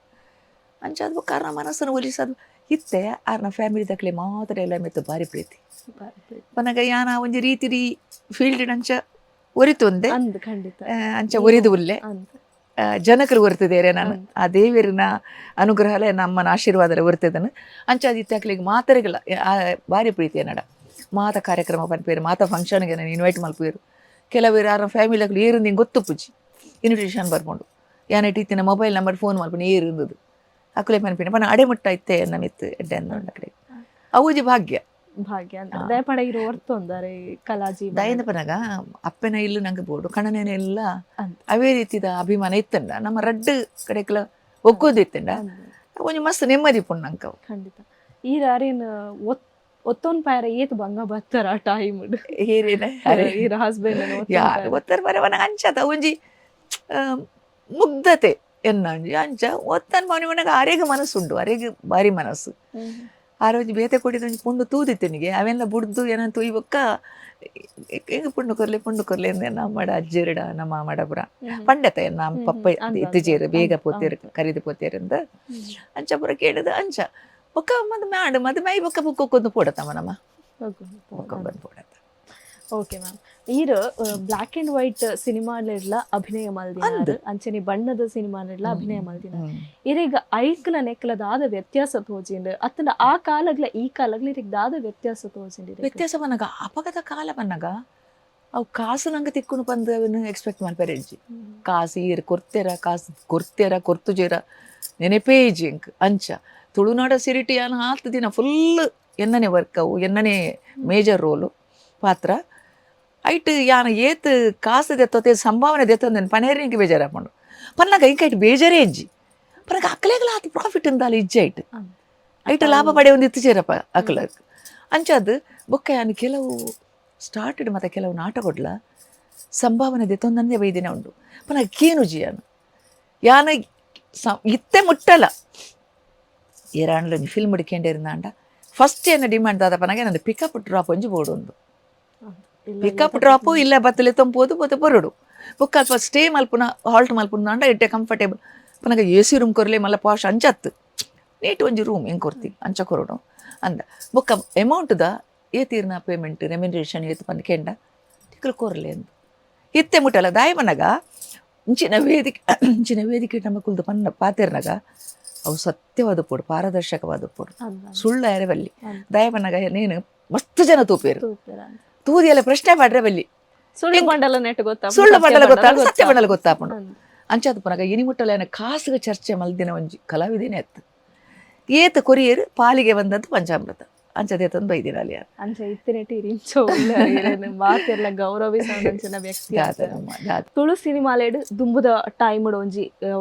ಅಂಚ ಅದು ಕಾರಣ ಮನಸ್ಸನ್ನು ಒಲಿಸೋದು ಇತ್ತೆ ಆರ್ನ ಫ್ಯಾಮಿಲಿ ದಕ್ಲೆ ಮಾತ್ರ ಎಲ್ಲ ಮೆತ್ತು ಬಾರಿ ಪ್ರೀತಿ ಪನಗ ಯಾನ ಒಂಜಿ ರೀತಿ ಫೀಲ್ಡ್ ಅಂಚ ಒರಿತೊಂದೆ ಅಂದ್ ಖಂಡಿತ ಅಂಚ ಒರಿದು ಉಲ್ಲೆ ಅಂದ್ ಜನಕರು ಒರ್ತದೇರೆ ನಾನು ಆ ದೇವರಿನ ಅನುಗ್ರಹಲೇ ನಮ್ಮನ ಆಶೀರ್ವಾದ ಒರ್ತದನು ಅಂಚ ಅದಿತ್ತಾಕ್ಲಿಗೆ ಮಾತರೆಗಳ ಭಾರಿ ಪ್ರೀತಿ ನಡ ಮಾತ ಕಾರ್ಯಕ್ರಮ ಪನ್ಪೇರು ಮಾತ ಫಂಕ್ಷನ್ಗೆ ನಾನು ಇನ್ವೈಟ್ ಮಲ್ಪೇರು ಕೆಲವೇರು ಯಾರ ಫ್ಯಾಮಿಲಿಗಳು ಏರು ನಿಂಗೆ ಗೊತ್ತು ಪುಜಿ ಇನ್ವಿಟೇಷನ್ ಬರ್ಕೊಂಡು ಯಾನೈಟ್ ಇತ್ತಿನ ಮೊಬೈಲ್ ನಂಬರ್ ಫೋನ್ ಮಲ್ಪನೆ ಏರು ಇಂದದು ಅಕ್ಕಲೆ ಪನ್ಪೇನೆ ಪನ ಅಡೆಮುಟ್ಟ ಇತ್ತೆ ನಮಿತ್ತು ಎಡ್ಡೆ ಅಂದ ಕಡೆ ಅವಜಿ ಭಾಗ್ಯ ಭಾಗ್ಯ ಅಂತ ದಯಪಡ ಇರೋ ಹೊರ್ತೊಂದರೆ ಕಲಾ ಜೀವನ ದಯಂದ ಪನಗ ಅಪ್ಪನ ಇಲ್ಲು ನಂಗೆ ಬೋಡು ಕಣನೇನೆಲ್ಲ ಅಂತ. ಅವೇ ರೀತಿದ ಅಭಿಮಾನ ಇತ್ತಂಡ ನಮ್ಮ ರಡ್ಡು ಕಡೆಕಲ ಒಕ್ಕೋದಿತ್ತಂಡ ಒಂಜಿ ಮಸ್ತ್ ನೆಮ್ಮದಿ ಪುಣ್ಣ ನಂಗೆ ಖಂಡಿತ ಈ ರಾರಿನ ಒತ್ತೊಂದು ಪಾಯರ ಏತ್ ಬಂಗ ಬತ್ತಾರ ಆ ಟೈಮ್ ಏನೇನ ಈ ಹಸ್ಬೆಂಡ್ ಯಾರು ಗೊತ್ತಾರ ಬರವನ ಅಂಚದ ಒಂಜಿ ಮುಗ್ಧತೆ ಎನ್ನಂಜಿ ಅಂಚ ಒತ್ತನ್ ಮನೆ ಮನೆಗೆ ಅರೆಗೆ ಮನಸ್ಸುಂಡು ಅರೆಗೆ ಭಾರಿ ಮನಸ್ಸು ಆರೋಜಿ ಬೇತೆ ಕೊಟ್ಟಿದ್ದು ಒಂಜಿ ಪುಂಡು ತೂದಿತ್ತನಿಗೆ ಅವೆಲ್ಲ ಬುಡ್ದು ಏನಂತ ಇವಕ್ಕ ಹೆಂಗೆ ಪುಂಡು ಕೊರ್ಲೆ ಅಂದ್ರೆ ನಮ್ಮಡ ಅಜ್ಜಿರಡ ನಮ್ಮ ಮಾಡಬ್ರ ಪಂಡತ ನಮ್ಮ ಪಪ್ಪ ಇತ್ತಿಜೇರು ಬೇಗ ಪೋತೇರು ಕರಿದು ಪೋತೇರು ಅಂತ ಅಂಚ ಪುರ ಕೇಳಿದ ಅಂಚ ಒಕ್ಕ ಮದ್ ಮಾಡು ಮದ್ ಮೈ ಬೊಕ್ಕ ಬುಕ್ಕೊಂದು ಪೋಡತ್ತಮ್ಮ ನಮ್ಮ ಬೊಕ್ಕ ಬಂದು ಪೋಡತ್ತ. ಓಕೆ ಮ್ಯಾಮ್ ಈರು ಬ್ಲಾಕ್ ಅಂಡ್ ವೈಟ್ ಸಿನಿಮಾಲೆಲ್ಲ ಅಭಿನಯ ಮಲ್ದಿನ ಅಂಚನೆ ಬಣ್ಣದ ಸಿನಿಮಾಲೆಲ್ಲ ಅಭಿನಯ ಮಲ್ದಿನ ಇರೀಗ ಐಕ್ಲ ನೆಕ್ಲದಾದ ವ್ಯತ್ಯಾಸ ತೋಜಿಂಡ್ ಅತ್ತನ ಆ ಕಾಲಗ್ಲ ಈ ಕಾಲಗ್ಲ ಇರೀಗ ದಾದ ವ್ಯತ್ಯಾಸ ತೋಜಿಂಡ್ ವ್ಯತ್ಯಾಸ ಬನ್ನಗ ಅಪಗತ ಕಾಲ ಬನ್ನಗ ಅವು ಕಾಸು ನಂಗೆ ತಿಕ್ಕೊಂಡು ಬಂದವನು ಎಕ್ಸ್ಪೆಕ್ಟ್ ಮಾಡ್ಬೇರೆಜ್ಜಿ ಕಾಸು ಈರು ಕೊರ್ತೇರ ಕೊರ್ತುಜೇರ ನೆನಪೇ ಜಿಂಕ್ ಅಂಚ ತುಳುನಾಡ ಸಿರಿಟಿ ಅನ್ನ 10 ದಿನ ಫುಲ್ ಎನ್ನನೆ ವರ್ಕ್ ಅವು ಎನ್ನನೆ ಮೇಜರ್ ರೋಲು ಪಾತ್ರ ಐಟ್ ಯಾನ ಏತ್ ಕಾಸು ದೆತ್ತೋತೆ ಸಂಭಾವನೆ ದೆತ್ತೊಂದೇನು ಪನೇರಿಗೆ ಬೇಜಾರು ಹಾಕೊಂಡು ಪನ್ನಗ ಇಂಕೈಟ್ ಬೇಜಾರೇ ಇಜ್ಜಿ ಪನಗ ಅಕ್ಕಲೆಗಲ ಆತ ಪ್ರಾಫಿಟ್ ಅಂದಾಲ ಇಜ್ಜೆ ಐಟ್ ಲಾಭ ಪಡೆ ಒಂದು ಇತ್ತಿಚೇರಪ್ಪ ಅಕ್ಕಲಕ್ ಅಂಚದು ಬೊಕ್ಕ ಯಾನು ಕೆಲವು ಸ್ಟಾರ್ಟೆಡ್ ಮತ್ತು ಕೆಲವು ನಾಟಕೊಡ್ಲ ಸಂಭಾವನೆ ದೆತ್ತೊಂದೇ ಬೈದಿನ ಉಂಡು ಪನಗ ಕೇನುಜಿ ಯಾನ ಇತ್ತೆ ಮುಟ್ಟಲ್ಲ ಏರಾಂಡ್ಲ ಫಿಲ್ಮ್ ಹಿಡ್ಕೊಂಡೇರಿಂದಾಂಡ ಫಸ್ಟ್ ಏನು ಡಿಮ್ಯಾಂಡ್ ದಾದ ಪನಗೆ ನಂದು ಪಿಕಪ್ ಡ್ರಾಪ್ ಒಂಜಿ ಬೋರ್ಡು ಒಂದು ಪಿಕಪ್ ಡ್ರಾಪು ಇಲ್ಲ ಬತ್ತಲೆ ತಂಪೋದು ಬೊತ್ತೆ ಬೊರಡು ಬೊಕ್ಕ ಅಲ್ಪ ಸ್ಟೇ ಮಲ್ಪುನ ಹಾಲ್ಟ್ ಮಲ್ಪುನ ಅಂಡ ಇಟ್ಟೆ ಕಂಫರ್ಟೇಬಲ್ ಪನಗ AC ರೂಮ್ ಕೊರ್ಲೆ ಮಲ್ಲ ಪಾಶ್ ಅಂಚತ್ತು ನೀಟ್ ಒಂಜಿ ರೂಮ್ ಹೆಂಗೆ ಕೊರ್ತಿ ಅಂಚ ಕೊರಡು ಅಂದ ಬೊಕ್ಕ ಅಮೌಂಟ್ದ ಏತೀರ್ನ ಪೇಮೆಂಟ್ ರೆಮ್ಯುನರೇಷನ್ ಏತು ಪಂದ್ಕೆಂಡ ತಿಕ್ಕಲು ಕೊರ್ಲೆ ಅಂದು ಇತ್ತೆ ಮುಟ್ಟಲ್ಲ ದಾಯ ಮನಗ ಇಂಚಿನ ವೇದಿಕೆ ನಮ್ಮ ಕುಲ್ದು ಪನ್ನ ಪಾತೆರ್ನಾಗ ಅವು ಸತ್ಯವಾದ ಪೋಡು ಪಾರದರ್ಶಕವಾದ ಪೋಡು ಸುಳ್ಳು ಯಾರವಲ್ಲಿ ದಯಪನ್ನಗ ನೀನು ಮಸ್ತ್ ಜನ ತೂಪೇರು ತೂದಿಯಲ್ಲ ಪ್ರಶ್ನೆ ಮಾಡ್ರೆ ಬಲ್ಲಿ ಸುಳ್ಳು ಬಂಡಲ ನೆಟ್ ಗೊತ್ತಾ ಸುಳ್ಳು ಬಂಡಲ ಗೊತ್ತಾಗ ಸತ್ಯ ಬಂಡಲ ಗೊತ್ತಾಪುಂಡು ಅಂಚಾದ ಪುನಗ ಇನಿಮುಟ್ಟಲ ಕಾಸುಗ ಚರ್ಚೆ ಮಲ್ದಿನ ಒಂಜಿ ಕಲಾವಿದೇನೆ ಅತ್ತು ಏತ ಕೊರಿಯರ್ ಪಾಲಿಗೆ ಬಂದದ್ದು ಪಂಚಾಮೃತ ಅಂಚದೆ ತಂದು ಬೈದಿನ ಅಲ್ಲಿ ಅಂಚ ಇತ್ತಿನೆಟಿ ರಿಂಚೋ ಮಾತೆಲ್ಲ ಗೌರವಿಸಂಚಿನ ವ್ಯಕ್ತಿ ತುಳು ಸಿನಿಮಾಲೇಡ್ ದುಂಬುದ ಟೈಮ್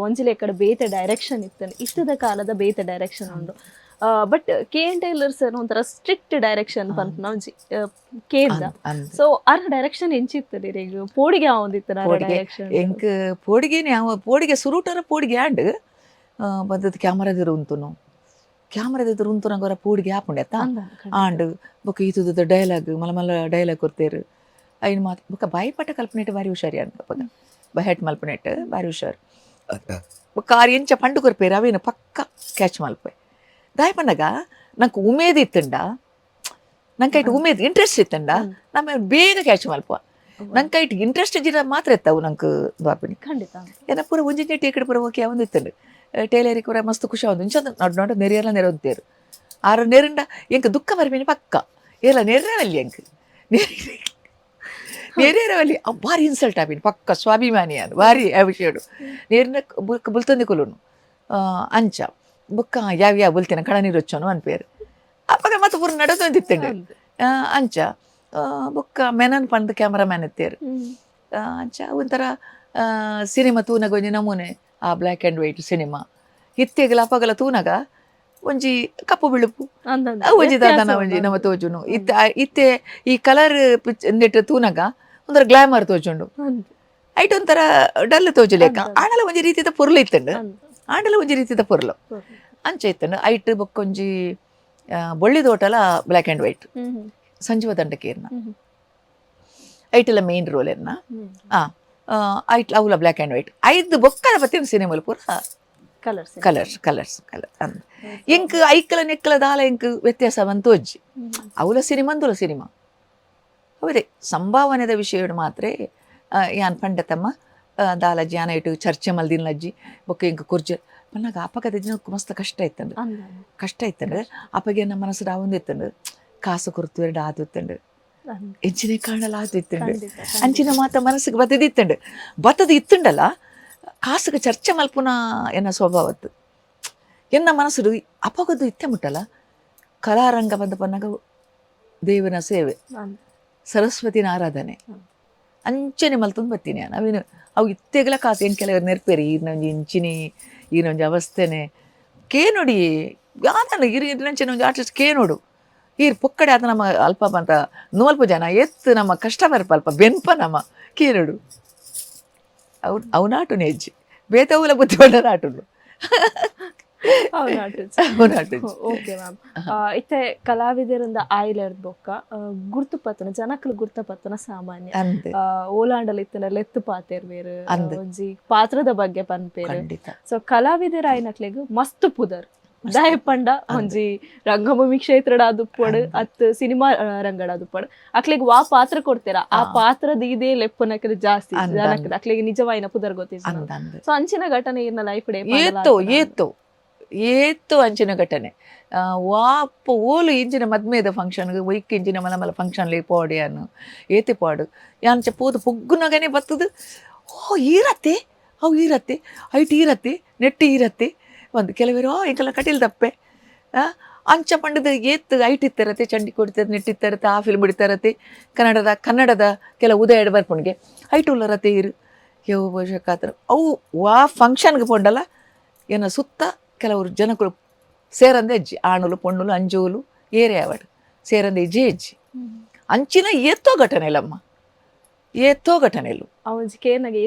ಒಂಜಿಲೆ ಕಡೆ ಬೇತೆ ಡೈರೆಕ್ಷನ್ ಇತ್ತನೆ ಇತ್ತದ ಕಾಲದ ಬೇತೆ ಡೈರೆಕ್ಷನ್ ಉಂಡು ಬಟ್ ಕೆ.ಎನ್. ಟೈಲರ್ ಸರ್ ಒಂಥರ ಸ್ಟ್ರಿಕ್ಟ್ ಡೈರೆಕ್ಷನ್ ಬಂತ ಒಂಜಿ ಕೇಂದ್ರ ಸೊ ಅರ್ ಡೈರೆಕ್ಷನ್ ಎಂಚಿತ್ತದ ಈಗ ಪೋಡಿಗೆ ಆವೊಂದಿತ್ತ ಡೈರೆಕ್ಷನ್ ಎಂಕ್ ಪೋಡಿಗೆನೆ ಪೋಡಿಗೆ ಸುರುಟರ ಪೋಡಿಗೆ ಆಂಡ್ ಬಂದದ್ದು ಕ್ಯಾಮರಾದ ಉಂತುನು ಕ್ಯಾಮರಾದ ಉಂತು ನಂಗೆ ಪೋಡಿಗೆ ಆಪುಂಡೆತ್ತ ಆಂಡ್ ಬೊಕ್ಕ ಈತದ ಡೈಲಾಗ್ ಮಲ ಮಲ ಡೈಲಾಗ್ ಕೊರ್ತೇರು ಐನ್ ಮಾತು ಬೊಕ್ಕ ಬಾಯಿಪಟ ಕಲ್ಪನೆಟ್ ಬಾರಿ ಹುಷಾರಿ ಅನ್ಪಗ ಬಹೆಟ್ ಮಲ್ಪನೆಟ್ ಬಾರಿ ಹುಷಾರು ಬೊಕ್ಕ ಆರು ಎಂಚ ಪಂಡು ಕೊರ್ಪೇರು ಅವೇನು ಪಕ್ಕ ಕ್ಯಾಚ್ ಮಲ್ಪೆ ದಾಯ್ ಪಂಡಗ ನಂಗೆ ಉಮೇದ್ ಇತ್ತಂಡ ನಂಗೆ ಐಟ್ ಉಮೇದ್ ಇಂಟ್ರೆಸ್ಟ್ ಇತ್ತಂಡ ನಮ್ಮ ಬೇಗ ಕ್ಯಾಚ್ ಮಲ್ಪ ನಂಗೆ ಐಟ್ ಇಂಟ್ರೆಸ್ಟ್ ಇದ್ದಿರ ಮಾತ್ರ ಇತ್ತವು ನಂಗೆ ಬಾಪಿನಿ ಖಂಡಿತ ಏನ ಪೂರ ಒಂಜಿನ ಟೇಕಡೆ ಪೂರ ಓಕೆ ಒಂದು ಇತ್ತಂಡು ಟೇಲರಿಗೆ ಕೂಡ ಮಸ್ತ್ ಖುಷಿ ಆಗುದು ಇಂಚ ನೋಡ್ ನೋಡ ನೆರೆಯೆಲ್ಲ ನೆರವಂತೇರು ಆರು ನೆರಂಡ ಎಂಕ ದುಃಖ ಬರ್ಬೇನಿ ಪಕ್ಕ ಎಲ್ಲ ನೆರ್ರವಲ್ಲಿ ಎಂಕ್ ನೆರೆಯರವಲ್ಲಿ ಭಾರಿ ಇನ್ಸಲ್ಟ್ ಆಪಿನಿ ಪಕ್ಕ ಸ್ವಾಭಿಮಾನಿ ಅನು ಭಾರಿ ಆ ವಿಷಯಡು ನೇರಿನ ಬುಲ್ತಂದಿ ಕೊಲುನು ಅಂಚ ಬುಕ್ಕ ಯಾವ ಬುಲ್ತಿನ ಕಡ ನೀರು వచ్చాను ಅನ್ಪೇರು ಅಪ್ಪಾಗ ಮತ್ತೆ ಪೂರ ನಡದೊಂದಿತ್ತಂಡು ಅಂಚ ಬುಕ್ಕ ಮೆನನ್ ಪಂಡ್ ಕ್ಯಾಮ್ರಾಮ್ಯಾನ್ ಎತ್ತೇರು ಅಂಚ ಒಂಥರ ಸಿನಿಮಾ ತೂನಗ ಒಂಜಿ ನಮೂನೆ ಆ ಬ್ಲ್ಯಾಕ್ ಆ್ಯಂಡ್ ವೈಟ್ ಸಿನಿಮಾ ಇತ್ತೆಗಲ ಅಪ್ಪಗಲ ತೂನಗ ಒಂಜಿ ಕಪ್ಪು ಬಿಳುಪು ಒಂಜಿ ದಾದನ ಒಂಜಿ ನಮ್ಮ ತೋಜುನು ಇತ್ತೆ ಈ ಕಲರ್ ನೆಟ್ ತೂನಗ ಒಂಥರ ಗ್ಲಾಮರ್ ತೋಜುಂಡು ಐಟ್ ಒಂಥರ ಡಲ್ ತೋಜುಲೇಕ ಆಂಡಲ ಒಂಜಿ ರೀತಿದ ಪೊರ್ಲು ಇತ್ತಂಡು ಆಂಡಲ ಒಂಜಿ ರೀತಿದ ಪೊರ್ಲು ಅಂಚ ಇತ್ತಂಡು ಐಟ್ ಬೊಕ್ಕೊಂಜಿ ಬೊಳ್ಳಿದೋಟಲ ಬ್ಲ್ಯಾಕ್ ಆ್ಯಂಡ್ ವೈಟ್ ಸಂಜೀವ ದಂಡಕೇರ್ನ ಐಟೆಲ್ಲ ಮೇನ್ ರೋಲ್ ಎನ್ನ ಐಟ್ ಅವಲ ಬ್ಲ್ಯಾಕ್ ಆ್ಯಂಡ್ ವೈಟ್ ಐದು ಬೊಕ್ಕದ ಬತ್ತಿನ ಸಿನಿಮಾಲು ಪೂರ ಕಲರ್ಸ್ ಅಂದ್ ಎಂಕ್ ಐಕ್ಕಲ ನೆಕ್ಕಲ ದಾಲ ಎಂಕ್ ವ್ಯತ್ಯಾಸ ಬಂತು ಅಜ್ಜಿ ಅವಲ ಸಿನಿಮಾಂದುಲ ಸಿನಿಮಾ ಹೌದೇ ಸಂಭಾವನೆದ ವಿಷಯ ಮಾತ್ರ ಯಾನ್ ಪಂಡತಮ್ಮ ದಾಲಜ್ಜಿ ಯಾನ ಇಟ್ಟು ಚರ್ಚೆ ಮಲ್ದಿನಜ್ಜಿ ಬೊಕ್ಕ ಎಂಕ್ ಕುರ್ಜೆ ಪನ್ನಾಗ ಅಪ್ಪಗದ ಮಸ್ತ್ ಕಷ್ಟ ಇತ್ತಂಡು ಅಪ್ಪಗೆ ನಮ್ಮ ಮನಸ್ಸು ರಾವೊಂದಿತ್ತಂಡು ಕಾಸು ಕೊರ್ತು ಆದಿತ್ತಂಡು ಎಂಚಿನ ಕಾಣಲ ಆದಿತ್ತಂಡು ಅಂಚಿನ ಮಾತ ಮನಸ್ಸಿಗೆ ಬತ್ತದ ಇತ್ತುಂಡಲ್ಲ ಕಾಸುಗೆ ಚರ್ಚೆ ಮಲ್ಪುನ ಎನ್ನ ಸ್ವಭಾವತ್ತು ಎನ್ನ ಮನಸ್ಸು ಅಪ್ಪಗದ್ದು ಇತ್ತೆ ಮುಟ್ಟಲ್ಲ ಕಲಾರಂಗ ಬಂದ ಪನ್ನಾಗ ದೇವನ ಸೇವೆ ಸರಸ್ವತಿನ ಆರಾಧನೆ ಅಂಚನೆ ಮಲ್ತಂದು ಬರ್ತೀನಿ ನಾವೇನು ಅವು ಇತ್ತೆಗಲ ಕಾಸು ಏನು ಕೆಲವರು ನೆರ್ಪೇರಿ ಈರ್ನೊಂಜಿ ಇಂಚಿನಿ ಈನೊಂಜಿ ಅವಸ್ಥೆನೆ ಕೇನೊಡಿ ಯಾದನ ಇರಿಂಚಿನ ಒಂಜಿ ಆರ್ಟಿಸ್ಟ್ ಕೇನೋಡು ಈರ್ ಪೊಕ್ಕಡೆ ಆತ ನಮ್ಮ ಅಲ್ಪ ಅಂತ ನೋಲ್ಪ ಜನ ಎತ್ತು ನಮ್ಮ ಕಷ್ಟ ಬರ್ಪಲ್ಪ ಬೆನ್ಪ ನಮ್ಮ ಕೇನೋಡು ಅವನಾಟು ನೆಜ್ಜಿ ಬೇತವುಲ ಬುದ್ಧಿ ಬಂಡ ಆಟುಡು ಓಕೆ ಮ್ಯಾಮ್ ಇತ್ತೆ ಕಲಾವಿದರಿಂದ ಆಯ್ಲೆರ್ದ್ ಬೊಕ್ಕ ಗುರ್ತುಪತ್ತನ ಜನಕ್ಕಲು ಗುರ್ತಪತ್ತನ ಸಾಮಾನ್ಯ ಓಲಾಂಡಲ್ ಇತ್ತನ ಲೆತ್ತು ಪಾತೆರ್ ಬೇರು ಒಂಜಿ ಪಾತ್ರದ ಬಗ್ಗೆ ಪನ್ಪೇರು ಸೊ ಕಲಾವಿದರ ಆಯ್ನಕ್ಲೆಗ್ ಮಸ್ತ್ ಪುದರ್ ದಯಪಂಡ ಒಂಜಿ ರಂಗಭೂಮಿ ಕ್ಷೇತ್ರಡ ದುಪ್ಪಡು ಅತ್ ಸಿನಿಮಾ ರಂಗಡ ದುಪ್ಪಡು ಅಕ್ಲೆಗ್ ವಾ ಪಾತ್ರ ಕೊಡ್ತೇರ ಆ ಪಾತ್ರದ ಇದೇ ಲೆಪ್ಪನಕ್ಲೆ ಜಾಸ್ತಿ ಜನಕ್ಕೆ ಅಕ್ಲೆಗ್ ನಿಜವಾಯಿನ ಪುದರ್ ಗೊತ್ತಿಲ್ಲ ಸೊ ಅಂಚಿನ ಘಟನೆ ಇರ್ನ ಲೈಫ್ ಡೇ ಏತ್ತು ಅಂಚಿನ ಘಟನೆ ವಾಪ ಓಲು ಇಂಚಿನ ಮದ್ಮೇದ ಫಂಕ್ಷನ್ಗೆ ಒಯ್ಕ್ ಇಂಚಿನ ಮಲ ಮಲ ಫಂಕ್ಷನ್ಲಿ ಪೋಡಿ ಅನ್ನು ಏತಿ ಪಾಡು ಯಾಂಚ ಪೋದು ಪೊಗ್ಗುನಗನೆ ಬತ್ತದು ಓ ಈರತ್ತೆ ಅವು ಈರತ್ತೆ ಐಟ್ ಈರತ್ತೆ ನೆಟ್ಟು ಈರತ್ತೆ ಒಂದು ಕೆಲವರು ಇಂಕಲ್ಲ ಕಟೀಲ್ ತಪ್ಪೆ ಅಂಚ ಪಂಡದ ಏತ್ ಐಟ್ ಇತ್ತರತ್ತೆ ಚಂಡಿ ಕೊಡ್ತಾರೆ ನೆಟ್ಟಿತ್ತರತ್ತೆ ಆ ಫಿಲ್ಮ್ ಬಿಡ್ತಾರತ್ತೆ ಕನ್ನಡದ ಕೆಲ ಉದಯ ಬರ್ಪುಣ್ಗೆ ಐಟ್ ಉಳ್ಳರತ್ತೆ ಇರು ಯವು ಬಹುಶಃ ಅವು ವಾ ಫಂಕ್ಷನ್ಗೆ ಪೊಂಡಲ್ಲ ಏನ ಸುತ್ತ ಕೆಲವರು ಜನಗಳು ಸೇರಂದೆ ಅಜ್ಜಿ ಆಣುಲು ಪೊಣ್ಣುಲು ಅಂಜುಲು ಏರೆ ಅವಡು ಸೇರಂದೆ ಇಜ್ಜಿ ಅಂಚಿನ ಏತ್ತೋ ಘಟನೆಲಮ್ಮ ಏತ್ತೋ ಘಟನೆಲು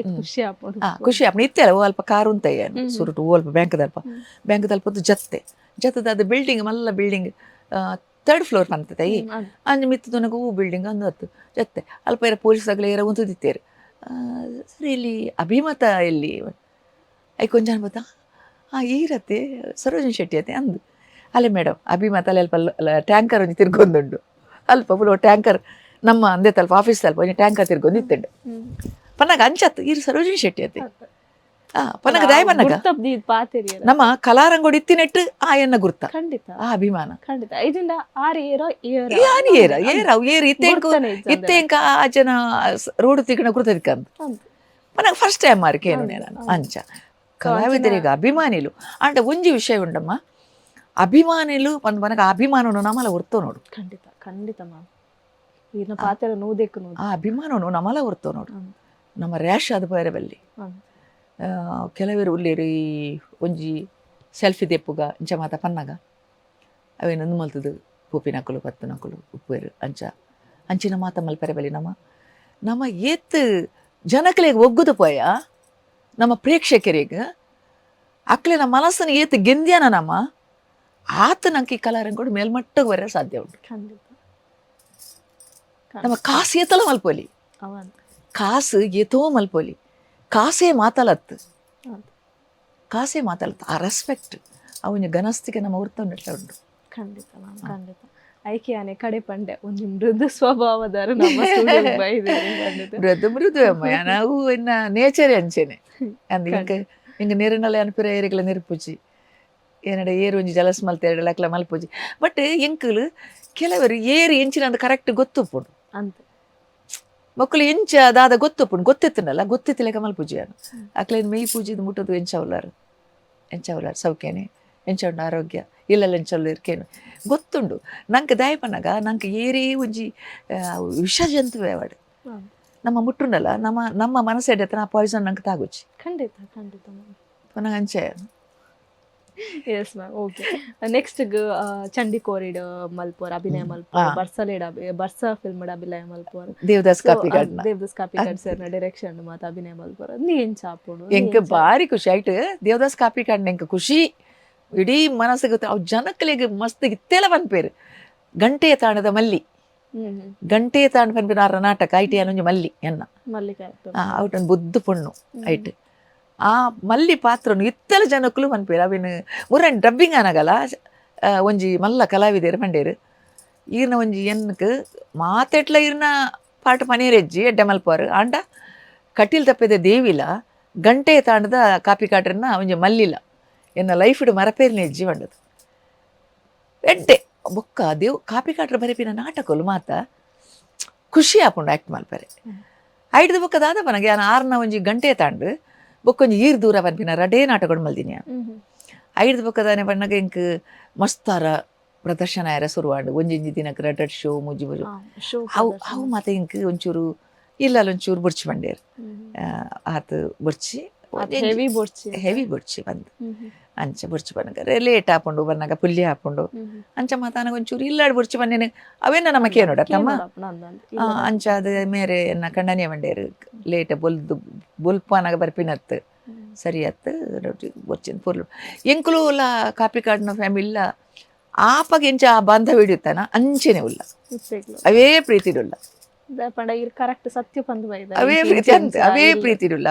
ಖುಷಿ ಆಪಣ ಇತ್ತೆಲ್ಲ ಓ ಅಲ್ಪ ಕಾರು ಅಂತಯ್ಯ ಸುರುಟು ಓ ಅಲ್ಪ ಬ್ಯಾಂಕ್ ದಲ್ಪದ್ದು ಜತ್ತದ ಬಿಲ್ಡಿಂಗ್ ಮಲ್ಲ ಬಿಲ್ಡಿಂಗ್ 3rd ಫ್ಲೋರ್ ಪಂತತೈ ಅಂಜು ಮಿತ್ತದು ನನಗೆ ಹೂ ಬಿಲ್ಡಿಂಗ್ ಅಂದತ್ತು ಜತ್ತೆ ಅಲ್ಪ ಏರ ಪೊಲೀಸ್ ಆಗಲೇ ಏರ ಉಂತದಿತ್ತೇರು ಸರಿ ಇಲ್ಲಿ ಅಭಿಮತ ಎಲ್ಲಿ ಐ ಕೊಂಚ ಅನ್ಬತ್ತಾ ಈರತ್ತೆ ಸರೋಜಿನಿ ಶೆಟ್ಟಿ ಅತ್ತೆ ಅಂದು ಅಲ್ಲೇ ಮೇಡಮ್ ಅಭಿಮತ ಅಲ್ಲಿ ಅಲ್ಪ ಟ್ಯಾಂಕರ್ ಒಂಜಿ ತಿರ್ಗೊಂದುಂಡು ಅಲ್ಪ ಪುಲ ಟ್ಯಾಂಕರ್ ನಮ್ಮ ಅಂದೆ ತಲ್ಪ ಆಫೀಸ್ ತಲ್ಪ ಒಂಜಿ ಟ್ಯಾಂಕರ್ ತಿರ್ಗೊಂದು ಇತ್ತಂಡು ಪನ್ನಾಗ ಅಂಚತ್ತು ಈರು ಸರೋಜಿನಿ ಶೆಟ್ಟಿ ಅತ್ತೆ ಪನಗ ದಾಯ ಪನ್ನಗ ಪಾತೆರಿಯರ ನಮ್ಮ ಕಲಾರಂಗೋಡು ಇತ್ತಿನೆಟ್ಟು ಆ ಎನ್ನ ಗುರ್ತ ಖಂಡಿತ ಆ ಅಭಿಮಾನ ಖಂಡಿತ ಇದರಿಂದ ಆರು ಏರೋ ಯಾರು ಏರ ಏರು ಇತ್ತೇಂಕ ಆ ಜನ ರೋಡ್ ತಿಕ್ಕಣ ಗುರ್ತದಿಕ್ಕಂತ ಪನಗ ಫಸ್ಟ್ ಟೈಮ್ ಮಾರ್ಕೇನು ನಾನು ಅಂಚ ಕಲಾವಿದರಿಗೆ ಅಭಿಮಾನಿಲು ಅಂಡ ಒಂಜಿ ವಿಷಯ ಉಂಡಮ್ಮ ಅಭಿಮಾನಿಲು ಒಂದು ಮನಗ ಅಭಿಮಾನನು ನಮ್ಮಲ ಹೊರ್ತೋ ನೋಡು ಖಂಡಿತ ಖಂಡಿತ ಮ್ಯಾಮ್ ಈಗಿನ ಪಾತ್ರ ನೋದೇಕು ನೋಡಿ ಆ ಅಭಿಮಾನನು ನಮ್ಮಲ ಹೊರ್ತೋ ನೋಡು ನಮ್ಮ ರ್ಯಾಶ್ ಆದ ಬೇರೆ ಬಲ್ಲಿ ಕೆಲವರು ಉಳ್ಳೇರು ಈ ಒಂಜಿ ಸೆಲ್ಫಿ ದೆಪ್ಪುಗ ಇಂಚ ಮಾತ ಪನ್ನಗ ಅವೇನೊಂದು ಮಲ್ತದು ಪೂಪಿ ನಕಲು ಪತ್ತು ನಕಲು ಉಪ್ಪೇರು ಅಂಚಿನ ಮಾತ ಮಲ್ಪೆರೆ ಬಲ್ಲಿ ನಮ್ಮ ಏತ್ ಜನಕಲಿಗೆ ಒಗ್ಗುದು ಪೋಯ ನಮ್ಮ ಪ್ರೇಕ್ಷಕರಿಗೆ ಅಕ್ಲೆ ನಮ್ಮ ಮನಸ್ಸನ್ನು ಏತ್ ಗೆಂದ್ಯಾನ ನಮ್ಮ ಆತ ನಂಗೆ ಈ ಕಲಾರಂಗೋಡು ಮೇಲ್ಮಟ್ಟಕ್ಕೆ ಬರೋ ಸಾಧ್ಯ ಉಂಟು ಖಂಡಿತ ನಮ್ಮ ಕಾಸು ಏತಲ ಮಲ್ಪೋಲಿ ಕಾಸು ಏತೋ ಮಲ್ಪೋಲಿ ಕಾಸೇ ಮಾತಾಲತ್ತು ಆ ರೆಸ್ಪೆಕ್ಟ್ ಅವನ ಘನಸ್ತಿಗೆ ನಮ್ಮ ಹೊರ್ತೊಂಡಿಟ್ಲ ಉಂಟು ಖಂಡಿತ ಮ್ಯಾಮ್ ಖಂಡಿತ ಐಕೆ ಆನೆ ಕಡೆ ಪಂಡೆ ಒಂದು ಮೃದು ಸ್ವಭಾವದಾರು ನಮ್ಮ ಸ್ಟುಡಿಯೋಗೆ ಬೈದಿರಿ ಖಂಡಿತ ಮೃದು ಅಮ್ಮ ನಾವು ಇನ್ನ ನೇಚರ್ ಅಂಚೆನೆ ಅಂದ್ ಹಿಂಗ ನೀರಿನಲ್ಲಿ ಅನ್ಪಿರ ಏರಿಗಳ ನಿರುಪುಜಿ ಏನಡ ಏರು ಒಂಜಿ ಜಲಸ್ ಮಲ್ತೆ ಲಕ್ಲ ಮಲ್ಪುಜಿ ಬಟ್ ಎಂಕಲು ಕೆಲವರು ಏರು ಎಂಚಿನ ಅಂತ ಕರೆಕ್ಟ್ ಗೊತ್ತುಪ್ಪುಡು ಅಂತ ಮಕ್ಕಳು ಎಂಚ ದಾದ ಗೊತ್ತುಪ್ಪುಂಡು ಗೊತ್ತಿತ್ತನಲ್ಲ ಗೊತ್ತಿತ್ತಿಲೆಕ ಮಲ್ಪುಜಿ ಅನು ಅಕ್ಲೇನು ಮೇಯ್ ಪೂಜಿದು ಮುಟ್ಟೋದು ಎಂಚವಲಾರು ಸೌಖ್ಯನೇ ಎಂಚ ಉಂಡು ಆರೋಗ್ಯ ಇಲ್ಲೆಲ್ಲ ಎಂಚಲ್ಲ ಇರ್ಕೇನು ಗೊತ್ತುಂಡು ನಂಗೆ ದಾಯಪನಾಗ ನಂಗೆ ಏರೇ ಒಂಜಿ ವಿಷ ಜಂತುವೆ ಅವಾಡು ನಮ್ಮ ಮುಟ್ಟುಂಡಲ್ಲ ನಮ್ಮ ಮನಸ್ಸು ಎಡ್ಡತ್ತ ಆ ಪಾಯ್ಸನ್ ನಂಗೆ ತಾಗುಚ್ಚಿ ಖಂಡಿತ ಖಂಡಿತ ಪುನಃ ಅಂಚೆ ಎಸ್ ಮ್ಯಾಮ್ ಓಕೆ ನೆಕ್ಸ್ಟ್ ಚಂಡಿ ಕೋರಿಡ್ ಮಲ್ಪೋರ್ ಅಭಿನಯ ಮಲ್ಪೋರ್ ಬರ್ಸ ಫಿಲ್ಮ್ ಅಭಿನಯ ಮಲ್ಪೋರ್ ದೇವದಾಸ್ ಕಾಪಿಕಾಡ್ ಸರ್ ಡೈರೆಕ್ಷನ್ ಮಾತ ಅಭಿನಯ ಮಲ್ಪೋರ್ ನೀ ಏನ್ ಚಾಪುಡು ಎಂಕ ಬಾರಿ ಖುಷಿ ಆಯ್ತು ದೇವದಾಸ್ ಕಾಪಿಕಾಡ್ ಎಂಕ ಖುಷಿ ಇಡೀ ಮನಸ್ಸಿಗೆ ಅವ್ ಜನಕ್ಕಲಿಗೆ ಮಸ್ತ್ ಇತ್ತೆಲ್ಲ ಬಂದ್ಪೇರು ಗಂಟೆಯ ತಾಣದ ಮಲ್ಲಿ ಗಂಟೆಯ ತಾಣ ಬಂದ್ಪೇರು ಆ ನಾಟಕ ಐಟಿ ಅನ್ನೊಂಜಿ ಮಲ್ಲಿ ಎನ್ನ ಔಟೊಂದು ಬುದ್ಧ ಪುಣ್ಣು ಐಟ್ ಆ ಮಲ್ಲಿ ಪಾತ್ರನು ಇತ್ತೆಲ ಜನಕ್ಕಲು ಬಂದ್ಪೇರು ಅವಿನ ಮುರನ್ ಡಬ್ಬಿಂಗ್ ಅನಗಲ್ಲ ಒಂಜಿ ಮಲ್ಲ ಕಲಾವಿದೇರು ಮಂಡೇರು ಈರ್ನ ಒಂಜಿ ಎನ್ನಕ್ ಮಾತೆಟ್ಲ ಈರ್ನ ಪಾಠ ಮನೇರೆಜ್ಜಿ ಎಡ್ಡೆ ಮಲ್ಪೋರು ಆಂಡ ಕಟೀಲ್ ತಪ್ಪದೆ ದೇವಿಲ ಗಂಟೆಯ ತಾಂಡದ ಕಾಪಿ ಕಾಟ್ರನ್ನ ಒಂಜಿ ಮಲ್ಲಿಲ ಎನ್ನ ಲೈಫ್ಡು ಮರಪೇರಿನ ಹೆಜ್ಜಿ ಬಂಡದು ಎಡ್ಡೆ ಬೊಕ್ಕ ಕಾಪಿ ಕಾಟ್ರ ಬರೆಪಿನ ನಾಟಕಲು ಮಾತ ಖುಷಿ ಆಪುಂಡು ಆ್ಯಕ್ಟ್ ಮಲ್ಪರೆ ಐಡ್ದು ಬೊಕ್ಕ ದಾದ ಪನಗೆ ನಾನು ಆರ್ನ ಒಂಜಿ ಗಂಟೆ ತಾಂಡು ಬೊಕ್ಕೊಂಜಿ ಈರ್ ದೂರ ಬನ್ಪಿನ ರಡೇ ನಾಟಕಗಳು ಮಲ್ದಿನಿ ಐಡ್ದು ಬೊಕ್ಕದಾನೆ ಬಣ್ಣಗ ಇಂಕ್ ಮಸ್ತಾರ ಪ್ರದರ್ಶನ ಯಾರ ಶುರುವಾಂಡು ಒಂಜಿ ದಿನಕ್ಕೆ ರಡ್ಡ್ ಶೋ ಮುಜ್ಜಿ ಅವು ಮಾತ ಇಂಕ್ ಒಂಚೂರು ಇಲ್ಲೊಂಚೂರು ಬುಡ್ಚಿ ಬಂಡೇರು ಆತು ಬುಡ್ಚಿ ಹೆವಿ ಬುಡ್ಚಿ ಬಂದು ಅಂಚ ಬುಡ್ಚಿ ಬನ್ನಗ ಲೇಟ್ ಹಾಕೊಂಡು ಬನ್ನಾಗ ಪುಲ್ಯ ಹಾಕೊಂಡು ಅಂಚ ಮಾತಾನಾಗ ಒಂಚೂರು ಇಲ್ಲಾಡ್ ಬುಡ್ಚಿ ಬನ್ನೇನೆ ಅವೇನ ನಮಕ್ಕೆ ನೋಡತ್ತಮ್ಮ ಅಂಚ ಅದು ಮೇರೆ ಎನ್ನ ಕಣ್ಣನೆ ಬಂಡೇರು ಲೇಟ್ ಬುಲ್ಪಾನಾಗ ಬರ್ಪಿನತ್ತು ಸರಿ ಅತ್ತು ಬುಡ್ಚಿನ ಪುರ್ಲು ಎಂಕುಲು ಇಲ್ಲ ಕಾಪಿ ಕಾಡ್ನ ಫ್ಯಾಮಿಲಿಲ್ಲ ಆಪಗ ಎಂಚ ಆ ಬಾಂಧವ್ಯ ಹಿಡಿಯುತ್ತಾನ ಅಂಚೆನೆ ಉಲ್ಲ ಅವೇ ಪ್ರೀತಿಡುಲ್ಲ ಕರೆಕ್ಟ್ ಸತ್ಯ ಬಂದು ಅವೇ ಪ್ರೀತಿ ಅಂತ ಅವೇ ಪ್ರೀತಿಡುಲ್ಲ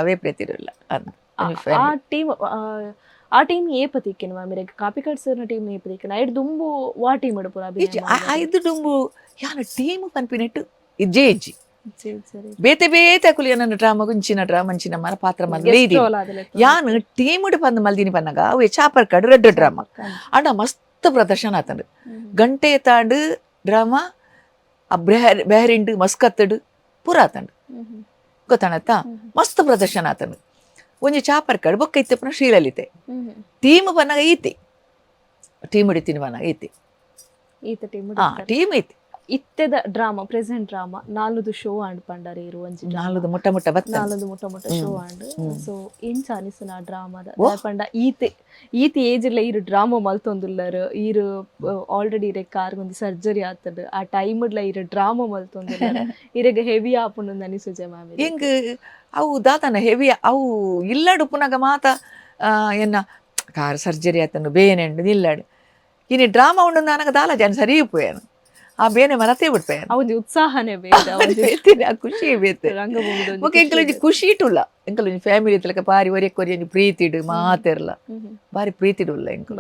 ಆ ಟೀಮ್ ಏ ಪತಿಕ್ಕೆನು ಮಾಮಿರೆ ಕಾಪಿ ಕಾರ್ಡ್ ಸರ್ನ ಟೀಮ್ ಏ ಪತಿಕ್ಕೆನು ಐದು ದುಂಬು ವಾ ಟೀಮ್ ಇಡಪುರ ಐದು ದುಂಬು ಯಾನ ಟೀಮ್ ಪನ್ಪಿನೆಟ್ಟು ಇಜ್ಜೆ ಇಜ್ಜಿ ಬೇತೆ ಕುಲಿ ನನ್ನ ಡ್ರಾಮಾ ಗುಂಚಿನ ಡ್ರಾಮಾ ಮಂಚಿನ ಮರ ಪಾತ್ರ ಮಲ್ಲೇದಿ ಯಾನ್ ಟೀಮ್ ಇಡು ಪಂದ್ ಮಲ್ದಿನಿ ಪನ್ನಗ ಅವು ಚಾಪರ್ ಕಡ್ ರೆಡ್ ಡ್ರಾಮಾ ಅಂಡ ಮಸ್ತ್ ಪ್ರದರ್ಶನ ಆತಂಡು ಗಂಟೆ ತಾಂಡು ಡ್ರಾಮಾ ಬೆಹರಿಂಡು ಮಸ್ಕತ್ತಡು ಪೂರ ಆತಂಡು ಗೊತ್ತಾಣತ್ತ ಮಸ್ತ್ ಪ್ರದರ್ಶನ ಆತಂಡು ಒಂಜಿ ಚಾಪರ್ ಕಡ್ ಬೊಕ್ಕ ಇತ್ತೆ ಪುನಃ ಶ್ರೀಲಲಿತೆ ಟೀಮ್ ಬನ್ನಾಗ ಈತಿ ಟೀಮ್ ಹಿಡಿತೀನಿ ಬನ್ನಾಗ ಈತಿ ಟೀಮ್ ಐತಿ ಇತ್ತೆದ ಡ್ರಾಮಾ ಪ್ರೆಸೆಂಟ್ ಡ್ರಾಮಾ ನಾಲುದು ಶೋ ಆಂಡ್ ಪಂಡಾರೆ ಇರು ಒಂಜಿ ನಾಲುದು ಮುಟ್ಟ ಮುಟ್ಟ ಶೋ ಆಂಡ್ ಸೊ ಎಂಚ ಅನಿಸನ ಡ್ರಾಮಾದ ಪಂಡ ಈತಿ ಏಜ್ಲ ಇರು ಡ್ರಾಮಾ ಮಲ್ತೊಂದುಲ್ಲರು ಇರು ಆಲ್ರೆಡಿ ಇರೆ ಕಾರ್ಗೊಂದು ಸರ್ಜರಿ ಆತಡ್ ಆ ಟೈಮ್ಡ್ಲ ಇರು ಡ್ರಾಮಾ ಮಲ್ತೊಂದುಲ್ಲರು ಇರೆಗ ಹೆವಿ ಆಪುಂಡು ಅನಿಸುಜೆ ಮ್ಯಾಮ್ ಹೆಂಗ್ ಅವು ದಾತನ ಹೆವಿ ಅವು ಇಲ್ಲಡು ಪುನಗ ಮಾತ ಎನ್ನ ಕಾರ್ ಸರ್ಜರಿ ಆತನು ಬೇನೆಂಡು ನಿಲ್ಲಡು ಇನಿ ಡ್ರಾಮಾ ಉಂಡು ನನಗ ದಾಲ ಜನ ಸರಿ ಪೋಯನು ಆ ಬೇನೆ ಮರತೇ ಬಿಡ್ಪೆ ಅವೊಂದು ಉತ್ಸಾಹನೇ ಖುಷಿ ಬೇತೆ ಎಂಕಲೊಂಜಿ ಖುಷಿ ಇಟ್ಟುಲ್ಲ ಎಂಕಲೊಂಜಿ ಫ್ಯಾಮಿಲಿ ತಲಕ ಬಾರಿ ಒರೆಕೊರಿ ಪ್ರೀತಿಡು ಮಾತೆರ್ಲ ಬಾರಿ ಪ್ರೀತಿಡುಲ್ಲ ಎಂಕ